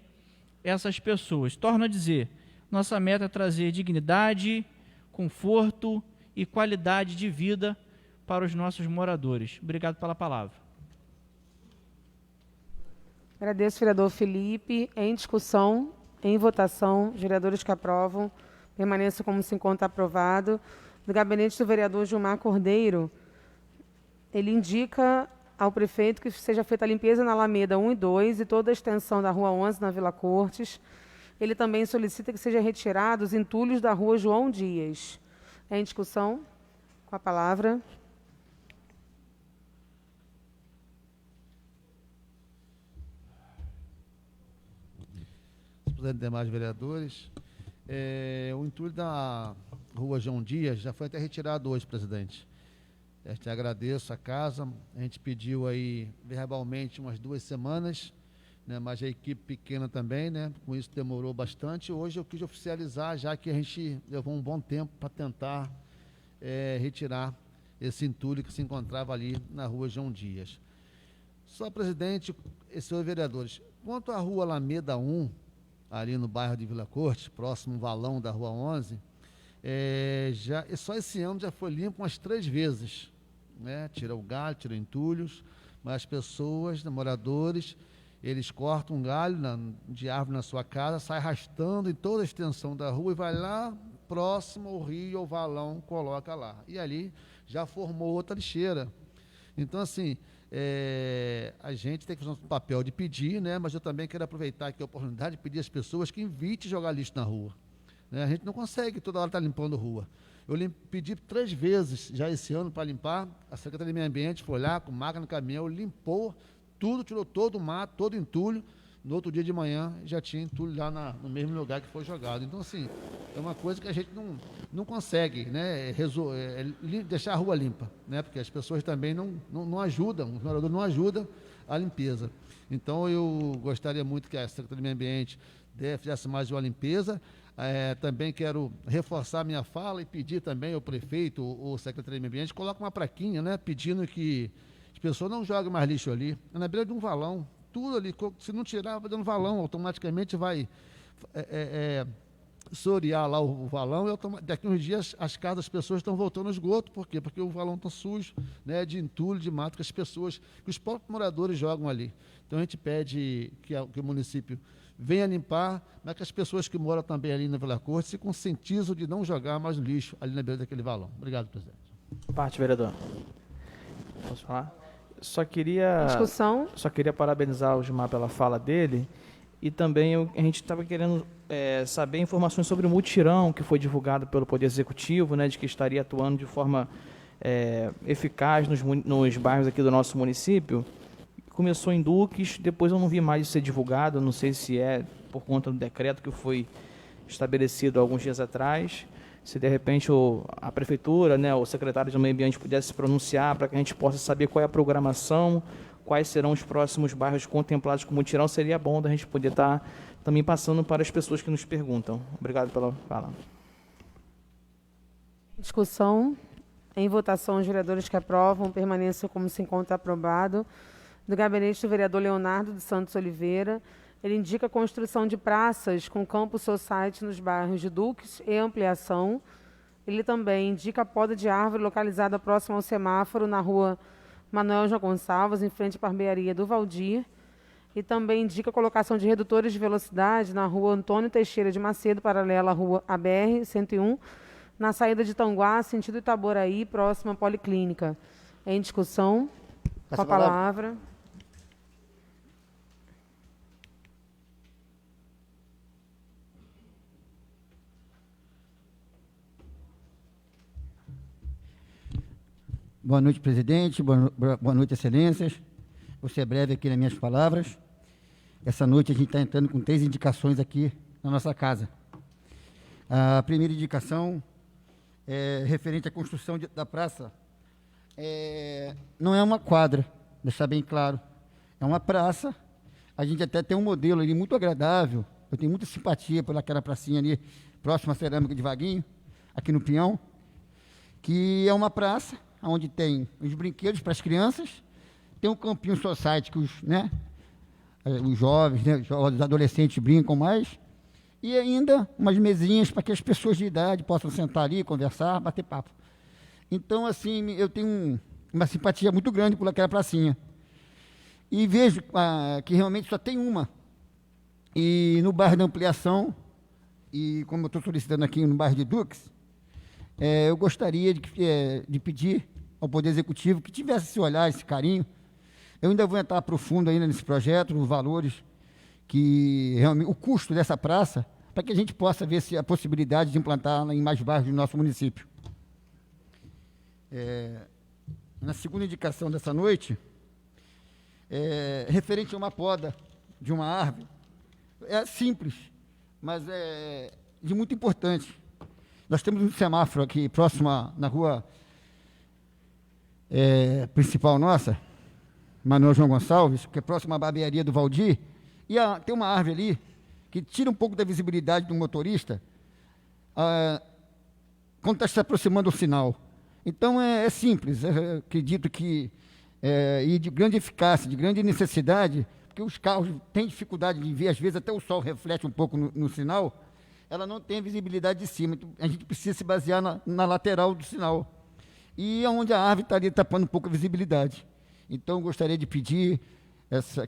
essas pessoas. Torno a dizer, nossa meta é trazer dignidade, conforto e qualidade de vida para os nossos moradores. Obrigado pela palavra. Agradeço, vereador Felipe. Em discussão, em votação, os vereadores que aprovam, permaneçam como se encontra aprovado. Do gabinete do vereador Gilmar Cordeiro, ele indica ao prefeito que seja feita a limpeza na Alameda 1 e 2 e toda a extensão da Rua 11 na Vila Cortes. Ele também solicita que sejam retirados os entulhos da Rua João Dias. Em discussão, com a palavra. Presidente, demais vereadores, o entulho da Rua João Dias já foi até retirado hoje, presidente. Eu te agradeço a casa, a gente pediu aí verbalmente umas 2 semanas, né, mas a equipe pequena também, né, com isso demorou bastante. Hoje eu quis oficializar, já que a gente levou um bom tempo para tentar retirar esse entulho que se encontrava ali na Rua João Dias. Só, presidente e senhores vereadores, quanto à Rua Alameda 1, ali no bairro de Vila Corte, próximo ao valão da Rua 11, só esse ano já foi limpo umas 3 vezes, né? Tira o galho, tira entulhos, mas as pessoas, moradores, eles cortam um galho de árvore na sua casa, sai arrastando em toda a extensão da rua e vai lá próximo ao rio, ao valão, coloca lá. E ali já formou outra lixeira. Então, assim, a gente tem que fazer um papel de pedir, né? Mas eu também quero aproveitar aqui a oportunidade de pedir às pessoas que evitem jogar lixo na rua. Né? A gente não consegue toda hora estar limpando rua. Eu pedi 3 vezes já esse ano para limpar, a Secretaria de Meio Ambiente foi lá com máquina no caminhão, limpou tudo, tirou todo o mato, todo o entulho. No outro dia de manhã já tinha entulho lá no mesmo lugar que foi jogado. Então, assim, é uma coisa que a gente não consegue, né, deixar a rua limpa, né, porque as pessoas também não ajudam, os moradores não ajudam a limpeza. Então, eu gostaria muito que a Secretaria de Meio Ambiente fizesse mais uma limpeza. Também quero reforçar minha fala e pedir também ao prefeito ou Secretaria de Meio Ambiente, coloque uma plaquinha, né, pedindo que as pessoas não joguem mais lixo ali, é na beira de um valão. Tudo ali, se não tirar, vai dando valão, automaticamente vai sorear lá o valão e daqui uns dias as casas das pessoas estão voltando ao esgoto. Por quê? Porque o valão está sujo, né, de entulho, de mato, que os próprios moradores jogam ali. Então a gente pede que o município venha limpar, mas que as pessoas que moram também ali na Vila Corte se conscientizam de não jogar mais lixo ali na beira daquele valão. Obrigado, presidente. Parte, vereador. Posso falar? Só queria parabenizar o Gilmar pela fala dele e também a gente estava querendo saber informações sobre o mutirão que foi divulgado pelo Poder Executivo, né, de que estaria atuando de forma eficaz nos bairros aqui do nosso município. Começou em Duques, depois eu não vi mais isso ser divulgado, não sei se é por conta do decreto que foi estabelecido alguns dias atrás. Se de repente a prefeitura, né, o secretário de Meio Ambiente pudesse se pronunciar para que a gente possa saber qual é a programação, quais serão os próximos bairros contemplados com mutirão, seria bom da gente poder estar também passando para as pessoas que nos perguntam. Obrigado pela fala. Discussão. Em votação, os vereadores que aprovam permaneçam como se encontra aprovado. Do gabinete do vereador Leonardo dos Santos Oliveira, ele indica a construção de praças com campo society nos bairros de Duques e Ampliação. Ele também indica a poda de árvore localizada próximo ao semáforo na rua Manuel João Gonçalves, em frente à barbearia do Valdir. E também indica a colocação de redutores de velocidade na rua Antônio Teixeira de Macedo, paralela à rua ABR-101, na saída de Tanguá, sentido Itaboraí, próxima à Policlínica. Em discussão. Com a palavra. Boa noite, presidente. Boa noite, excelências. Vou ser breve aqui nas minhas palavras. Essa noite a gente está entrando com 3 indicações aqui na nossa casa. A primeira indicação é referente à construção da praça. Não é uma quadra, deixar bem claro. É uma praça. A gente até tem um modelo ali muito agradável. Eu tenho muita simpatia por aquela pracinha ali, próxima à Cerâmica de Vaguinho, aqui no Pinhão, que é uma praça onde tem os brinquedos para as crianças, tem um campinho society que os jovens, os adolescentes brincam mais, e ainda umas mesinhas para que as pessoas de idade possam sentar ali, conversar, bater papo. Então, assim, eu tenho uma simpatia muito grande por aquela pracinha. E vejo que realmente só tem uma. E no bairro da Ampliação, e como eu estou solicitando aqui no bairro de Duques, eu gostaria de pedir ao Poder Executivo que tivesse esse olhar, esse carinho. Eu ainda vou entrar profundo ainda nesse projeto, nos valores, que realmente, o custo dessa praça, para que a gente possa ver se a possibilidade de implantá-la em mais bairros do nosso município. Na segunda indicação dessa noite, referente a uma poda de uma árvore, é simples, mas é de muito importante. Nós temos um semáforo aqui próximo na rua principal nossa, Manuel João Gonçalves, que é próximo à barbearia do Valdir, e tem uma árvore ali que tira um pouco da visibilidade do motorista quando está se aproximando do sinal. Então é simples, acredito que e de grande eficácia, de grande necessidade, porque os carros têm dificuldade de ver, às vezes até o sol reflete um pouco no sinal, ela não tem visibilidade de cima, então a gente precisa se basear na lateral do sinal. E é onde a árvore está ali tapando um pouco a visibilidade. Então, eu gostaria de pedir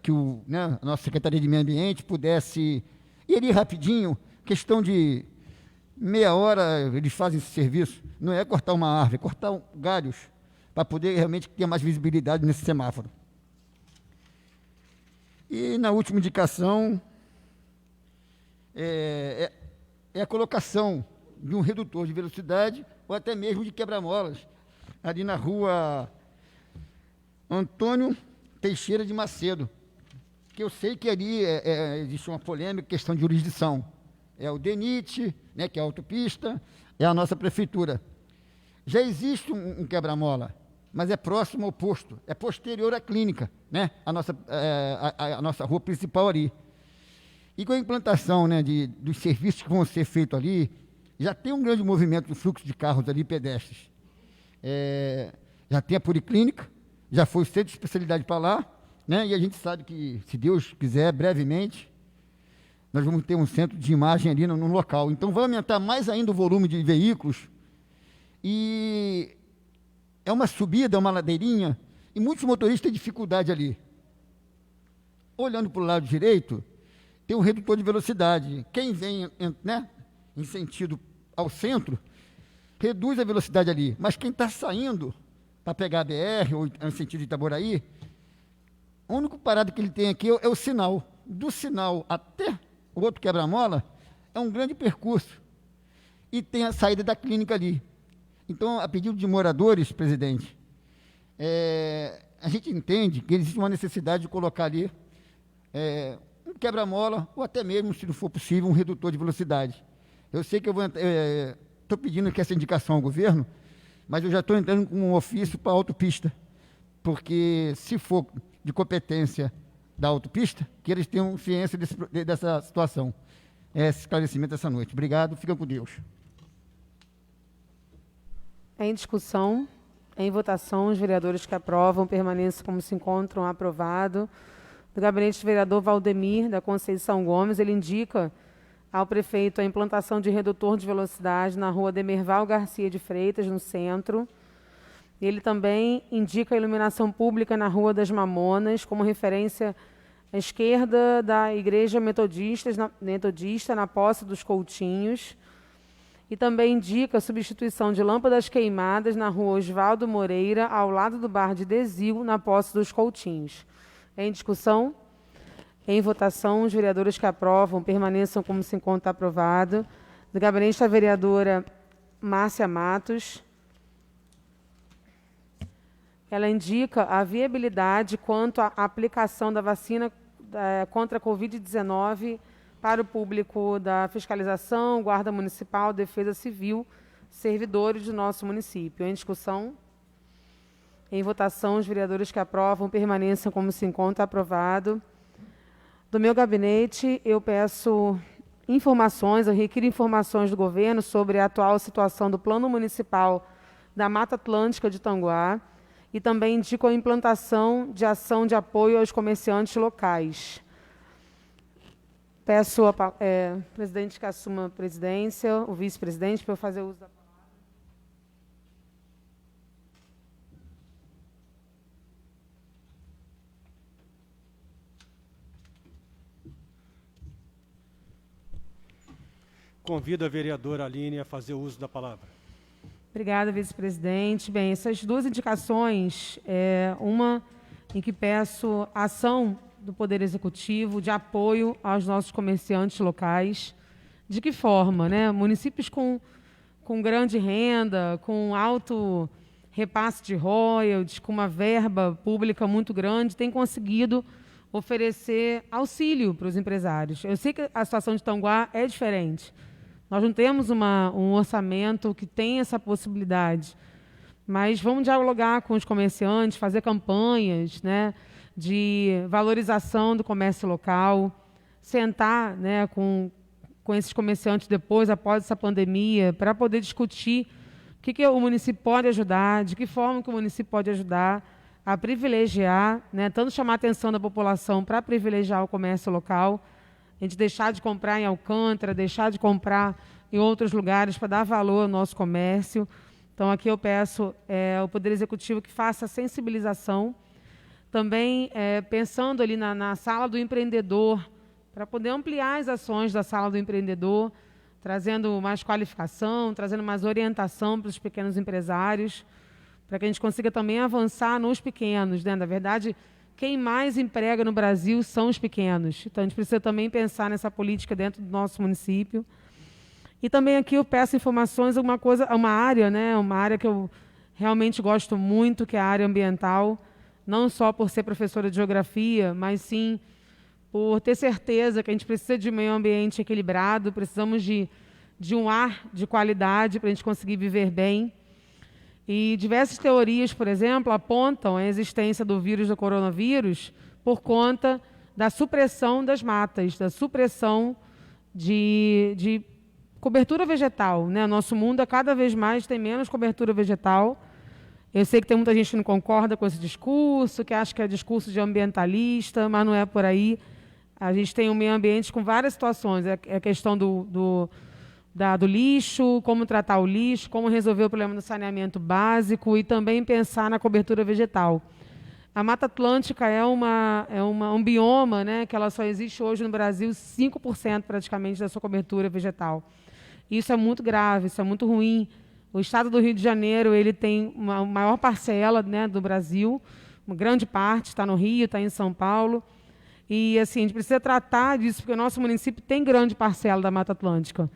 que a nossa Secretaria de Meio Ambiente pudesse ir ali rapidinho, questão de meia hora eles fazem esse serviço, não é cortar uma árvore, é cortar galhos, para poder realmente ter mais visibilidade nesse semáforo. E na última indicação, é a colocação de um redutor de velocidade ou até mesmo de quebra-molas ali na rua Antônio Teixeira de Macedo, que eu sei que ali existe uma polêmica, questão de jurisdição. É o DENIT, que é a autopista, é a nossa prefeitura. Já existe um quebra-mola, mas é próximo ao posto, é posterior à clínica, a nossa rua principal ali. E com a implantação dos serviços que vão ser feitos ali, já tem um grande movimento do fluxo de carros ali, pedestres. Já tem a policlínica, já foi o centro de especialidade para lá, e a gente sabe que, se Deus quiser, brevemente, nós vamos ter um centro de imagem ali no local. Então, vai aumentar mais ainda o volume de veículos, e é uma subida, é uma ladeirinha, e muitos motoristas têm dificuldade ali. Olhando para o lado direito, tem um redutor de velocidade. Quem vem em sentido ao centro, reduz a velocidade ali. Mas quem está saindo para pegar a BR ou em sentido de Itaboraí, o único parado que ele tem aqui é o sinal. Do sinal até o outro quebra-mola é um grande percurso. E tem a saída da clínica ali. Então, a pedido de moradores, presidente, a gente entende que existe uma necessidade de colocar ali um quebra-mola, ou até mesmo, se não for possível, um redutor de velocidade. Eu sei que eu estou pedindo aqui essa indicação ao governo, mas eu já estou entrando com um ofício para a autopista, porque se for de competência da autopista, que eles tenham ciência dessa situação. Esse esclarecimento essa noite. Obrigado, fica com Deus. Em discussão, em votação, os vereadores que aprovam permaneçam como se encontram. Aprovado. Do gabinete do vereador Valdemir da Conceição Gomes, ele indica ao prefeito a implantação de redutor de velocidade na rua Demerval Garcia de Freitas, no centro. Ele também indica a iluminação pública na Rua das Mamonas, como referência à esquerda da Igreja Metodista, na posse dos Coutinhos. E também indica a substituição de lâmpadas queimadas na rua Osvaldo Moreira, ao lado do bar de Desil, na posse dos Coutinhos. Em discussão? Em votação, os vereadores que aprovam permaneçam como se encontra aprovado. Do gabinete da vereadora Márcia Matos. Ela indica a viabilidade quanto à aplicação da vacina contra a Covid-19 para o público da fiscalização, Guarda Municipal, Defesa Civil, servidores do nosso município. Em discussão? Em votação, os vereadores que aprovam permaneçam como se encontra aprovado. Do meu gabinete, eu peço informações, eu requiro informações do governo sobre a atual situação do Plano Municipal da Mata Atlântica de Tanguá e também indico a implantação de ação de apoio aos comerciantes locais. Peço ao presidente que assuma a presidência, o vice-presidente, para eu fazer uso da palavra. Convido a vereadora Aline a fazer uso da palavra. Obrigada, vice-presidente. Bem, essas duas indicações, uma em que peço ação do Poder Executivo de apoio aos nossos comerciantes locais. De que forma, né? Municípios com grande renda, com alto repasse de royalties, com uma verba pública muito grande, têm conseguido oferecer auxílio para os empresários. Eu sei que a situação de Tanguá é diferente. Nós não temos um orçamento que tem essa possibilidade, mas vamos dialogar com os comerciantes, fazer campanhas, né, de valorização do comércio local, sentar, né, com esses comerciantes depois, após essa pandemia, para poder discutir o que o município pode ajudar, de que forma que o município pode ajudar a privilegiar, né, tanto chamar a atenção da população para privilegiar o comércio local, a gente deixar de comprar em Alcântara, deixar de comprar em outros lugares para dar valor ao nosso comércio. Então, aqui eu peço ao Poder Executivo que faça a sensibilização. Também pensando ali na sala do empreendedor, para poder ampliar as ações da sala do empreendedor, trazendo mais qualificação, trazendo mais orientação para os pequenos empresários, para que a gente consiga também avançar nos pequenos, né? Na verdade, quem mais emprega no Brasil são os pequenos. Então, a gente precisa também pensar nessa política dentro do nosso município. E também aqui eu peço informações, uma área, né, uma área que eu realmente gosto muito, que é a área ambiental, não só por ser professora de geografia, mas sim por ter certeza que a gente precisa de meio ambiente equilibrado, precisamos de um ar de qualidade para a gente conseguir viver bem. E diversas teorias, por exemplo, apontam a existência do vírus do coronavírus por conta da supressão das matas, da supressão de cobertura vegetal, né? Nosso mundo, cada vez mais, tem menos cobertura vegetal. Eu sei que tem muita gente que não concorda com esse discurso, que acha que é discurso de ambientalista, mas não é por aí. A gente tem um meio ambiente com várias situações. É a questão do lixo, como tratar o lixo, como resolver o problema do saneamento básico e também pensar na cobertura vegetal. A Mata Atlântica é um bioma, né, que ela só existe hoje no Brasil 5% praticamente da sua cobertura vegetal. Isso é muito grave, isso é muito ruim. O estado do Rio de Janeiro ele tem uma maior parcela, né, do Brasil, uma grande parte está no Rio, está em São Paulo. E assim, a gente precisa tratar disso, porque o nosso município tem grande parcela da Mata Atlântica.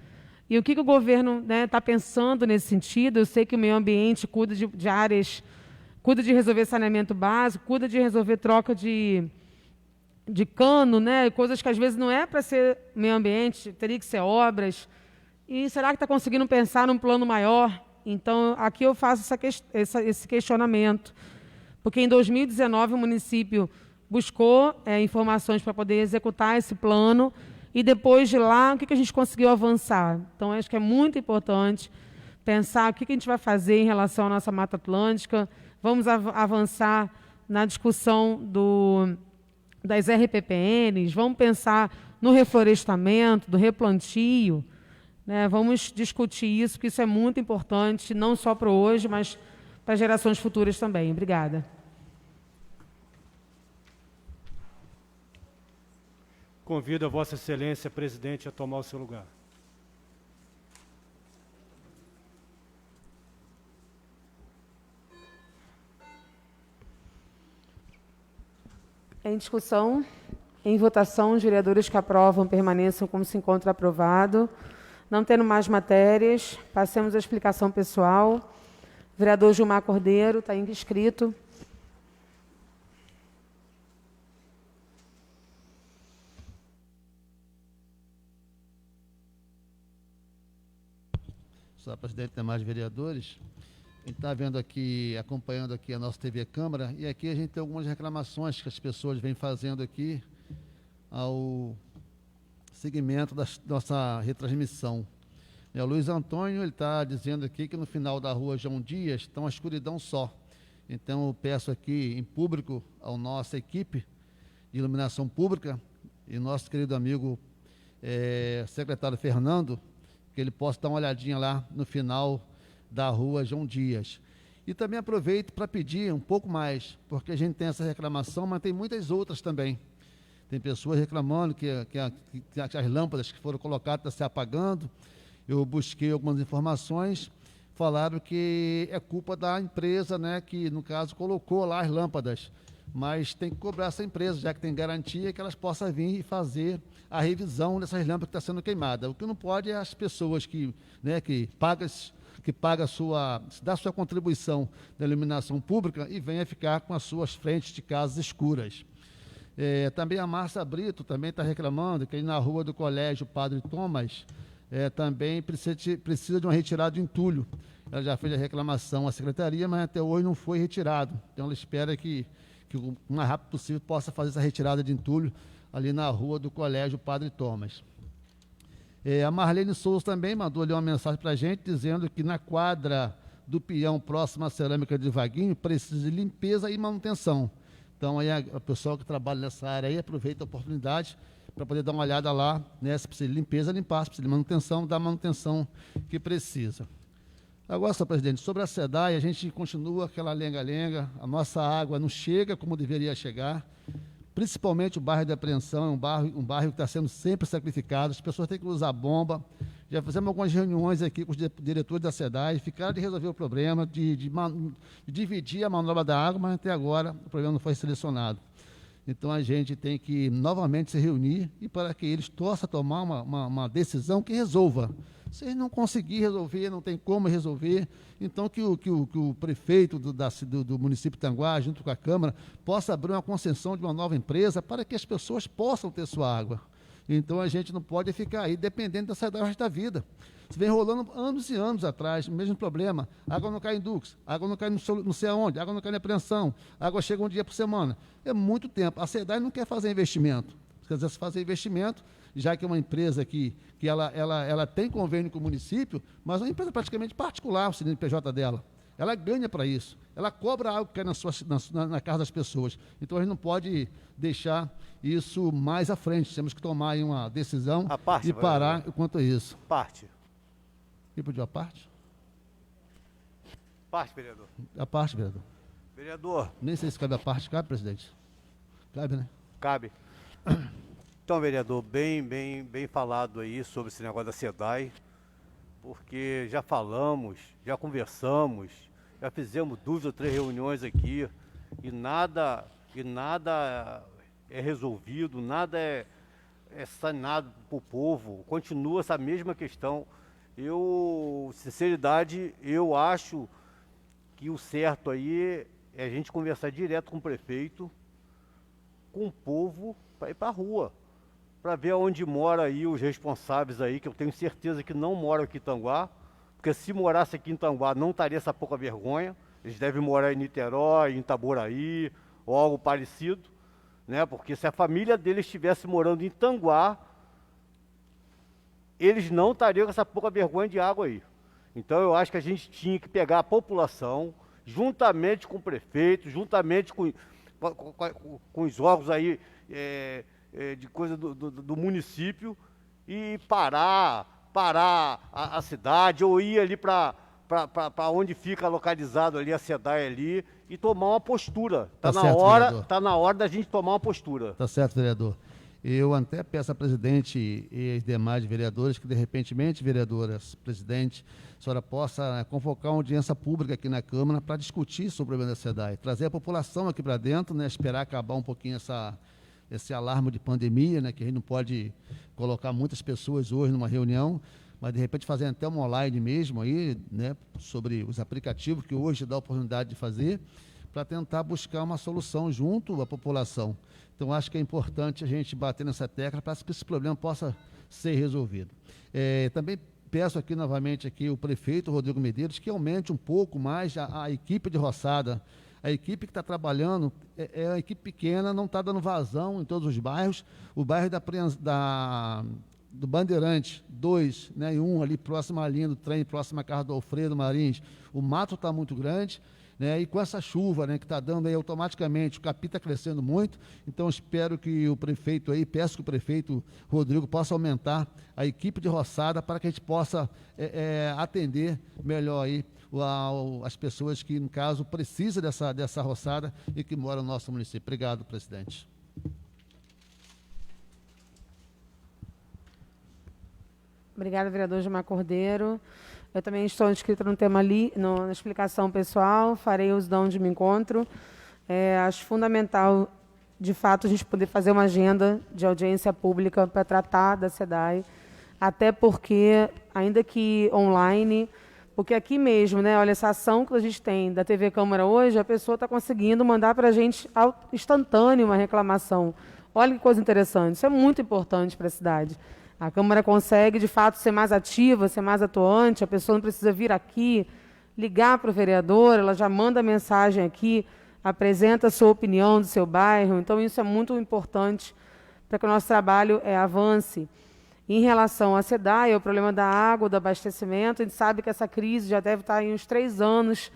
E o que o governo está pensando nesse sentido? Eu sei que o meio ambiente cuida de áreas, cuida de resolver saneamento básico, cuida de resolver troca de cano, né? Coisas que às vezes não é para ser meio ambiente, teria que ser obras. E será que está conseguindo pensar num plano maior? Então, aqui eu faço esse questionamento. Porque em 2019 o município buscou informações para poder executar esse plano, e depois de lá, o que a gente conseguiu avançar? Então, acho que é muito importante pensar o que a gente vai fazer em relação à nossa Mata Atlântica. Vamos avançar na discussão das RPPNs, vamos pensar no reflorestamento, do replantio, né? Vamos discutir isso, porque isso é muito importante, não só para hoje, mas para gerações futuras também. Obrigada. Convido a Vossa Excelência, presidente, a tomar o seu lugar. Em discussão, em votação, os vereadores que aprovam permaneçam como se encontra aprovado. Não tendo mais matérias, passemos à explicação pessoal. Vereador Gilmar Cordeiro, está inscrito. Senhor presidente, demais vereadores, a gente está vendo aqui, acompanhando aqui a nossa TV Câmara, e aqui a gente tem algumas reclamações que as pessoas vêm fazendo aqui ao segmento da nossa retransmissão. O Luiz Antônio, ele está dizendo aqui que no final da rua João Dias está uma escuridão só. Então eu peço aqui em público à nossa equipe de iluminação pública e nosso querido amigo secretário Fernando, que ele possa dar uma olhadinha lá no final da rua João Dias. E também aproveito para pedir um pouco mais, porque a gente tem essa reclamação, mas tem muitas outras também. Tem pessoas reclamando que as lâmpadas que foram colocadas estão se apagando. Eu busquei algumas informações, falaram que é culpa da empresa, né, que no caso colocou lá as lâmpadas, mas tem que cobrar essa empresa, já que tem garantia que elas possam vir e fazer a revisão dessas lâmpadas que estão sendo queimadas. O que não pode é as pessoas que paga dá sua contribuição da iluminação pública e venha ficar com as suas frentes de casas escuras. Também a Márcia Brito também está reclamando que aí na rua do Colégio Padre Thomas também precisa de uma retirada de entulho. Ela já fez a reclamação à secretaria, mas até hoje não foi retirado. Então ela espera que o mais rápido possível possa fazer essa retirada de entulho ali na rua do Colégio Padre Thomas. A Marlene Souza também mandou ali uma mensagem para a gente, dizendo que na quadra do peão próximo à cerâmica de Vaguinho precisa de limpeza e manutenção. Então aí a pessoa que trabalha nessa área aí aproveita a oportunidade para poder dar uma olhada lá, né, se precisa de limpeza, limpar, se precisa de manutenção, dá a manutenção que precisa. Agora, senhor presidente, sobre a SEDAI, a gente continua aquela lenga-lenga, a nossa água não chega como deveria chegar, principalmente o bairro de Apreensão, é um bairro que está sendo sempre sacrificado, as pessoas têm que usar bomba. Já fizemos algumas reuniões aqui com os diretores da SEDAI, ficaram de resolver o problema, de dividir a manobra da água, mas até agora o problema não foi selecionado. Então a gente tem que novamente se reunir e para que eles possam tomar uma decisão que resolva. Se eles não conseguirem resolver, não tem como resolver, então que o prefeito do município de Tanguá, junto com a Câmara, possa abrir uma concessão de uma nova empresa para que as pessoas possam ter sua água. Então a gente não pode ficar aí dependendo da SEDAI o resto da vida. Isso vem rolando anos e anos atrás, o mesmo problema. Água não cai em Dux, água não cai não sei aonde, água não cai na Apreensão, água chega um dia por semana. É muito tempo. A SEDAI não quer fazer investimento. Quer dizer, se fazer investimento, já que é uma empresa que ela tem convênio com o município, mas é uma empresa praticamente particular, o CNPJ dela. Ela ganha para isso. Ela cobra algo que cai na casa das pessoas. Então a gente não pode deixar isso mais à frente. Temos que tomar aí uma decisão e parar quanto a isso. Parte. E pediu a parte? Parte, vereador. A parte, vereador. Vereador. Nem sei se cabe a parte. Cabe, presidente? Cabe, né? Cabe. Então, vereador, bem falado aí sobre esse negócio da SEDAI, porque já falamos, já conversamos, já fizemos 2 ou 3 reuniões aqui e nada é resolvido, nada é sanado para o povo, continua essa mesma questão. Sinceridade, eu acho que o certo aí é a gente conversar direto com o prefeito, com o povo, para ir para a rua, para ver onde mora aí os responsáveis aí, que eu tenho certeza que não moram aqui em Tanguá, porque se morasse aqui em Tanguá não estaria essa pouca vergonha. Eles devem morar em Niterói, em Itaboraí, ou algo parecido, né? Porque se a família deles estivesse morando em Tanguá, eles não estariam com essa pouca vergonha de água aí. Então eu acho que a gente tinha que pegar a população, juntamente com o prefeito, juntamente com os órgãos aí de coisa do município, e parar a cidade, ou ir ali para onde fica localizado ali a SEDAI ali, e tomar uma postura. Tá na hora da gente tomar uma postura. Tá certo, vereador. Eu até peço à presidente e aos demais vereadores que, de repente, vereadoras, presidente, a senhora possa convocar uma audiência pública aqui na Câmara para discutir sobre o problema da SEDAI, trazer a população aqui para dentro, né, esperar acabar um pouquinho esse alarme de pandemia, né, que a gente não pode colocar muitas pessoas hoje numa reunião, mas de repente fazer até uma online mesmo aí, né, sobre os aplicativos que hoje dá a oportunidade de fazer, para tentar buscar uma solução junto à população. Então, acho que é importante a gente bater nessa tecla para que esse problema possa ser resolvido. Também peço aqui novamente o prefeito Rodrigo Medeiros que aumente um pouco mais a equipe de roçada. A equipe que está trabalhando é uma equipe pequena, não está dando vazão em todos os bairros. O bairro do Bandeirante, 2, né, e 1 ali próximo à linha do trem, próximo à casa do Alfredo Marins, o mato está muito grande, né, e com essa chuva, né, que está dando aí automaticamente, o capim está crescendo muito, então espero que o prefeito aí, peço que o prefeito Rodrigo possa aumentar a equipe de roçada para que a gente possa atender melhor aí as pessoas que, no caso, precisam dessa roçada e que moram no nosso município. Obrigado, presidente. Obrigada, vereador Gilmar Cordeiro. Eu também estou inscrita no tema ali, na explicação pessoal, farei uso de onde me encontro. Acho fundamental, de fato, a gente poder fazer uma agenda de audiência pública para tratar da SEDAI, até porque, ainda que online, porque aqui mesmo, né, olha, essa ação que a gente tem da TV Câmara hoje, a pessoa está conseguindo mandar para a gente instantâneo uma reclamação. Olha que coisa interessante, isso é muito importante para a cidade. A Câmara consegue, de fato, ser mais ativa, ser mais atuante, a pessoa não precisa vir aqui, ligar para o vereador, ela já manda mensagem aqui, apresenta a sua opinião do seu bairro. Então, isso é muito importante para que o nosso trabalho avance. Em relação à SEDAI, o problema da água, do abastecimento, a gente sabe que essa crise já deve estar em uns 3 anos,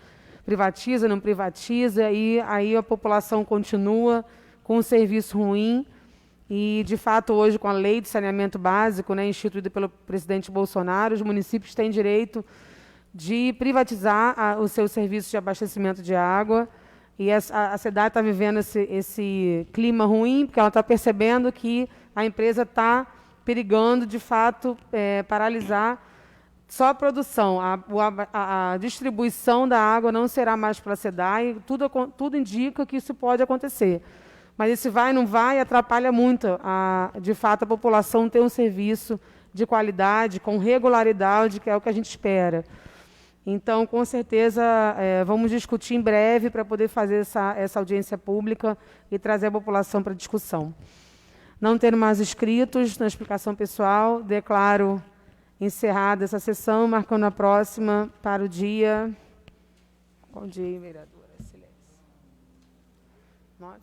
privatiza, não privatiza, e aí a população continua com um serviço ruim. E, de fato, hoje, com a lei de saneamento básico, né, instituída pelo presidente Bolsonaro, os municípios têm direito de privatizar os seus serviços de abastecimento de água. E a SEDAI está vivendo esse clima ruim, porque ela está percebendo que a empresa está perigando, de fato, paralisar só a produção. A distribuição da água não será mais para a SEDAI, tudo indica que isso pode acontecer. Mas esse vai, não vai, atrapalha muito, de fato, a população ter um serviço de qualidade, com regularidade, que é o que a gente espera. Então, com certeza, vamos discutir em breve para poder fazer essa audiência pública e trazer a população para discussão. Não tendo mais inscritos na explicação pessoal, declaro encerrada essa sessão, marcando a próxima para o dia... Qual dia, vereadora? Silêncio. 9?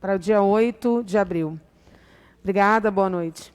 Para o dia 8 de abril. Obrigada, boa noite.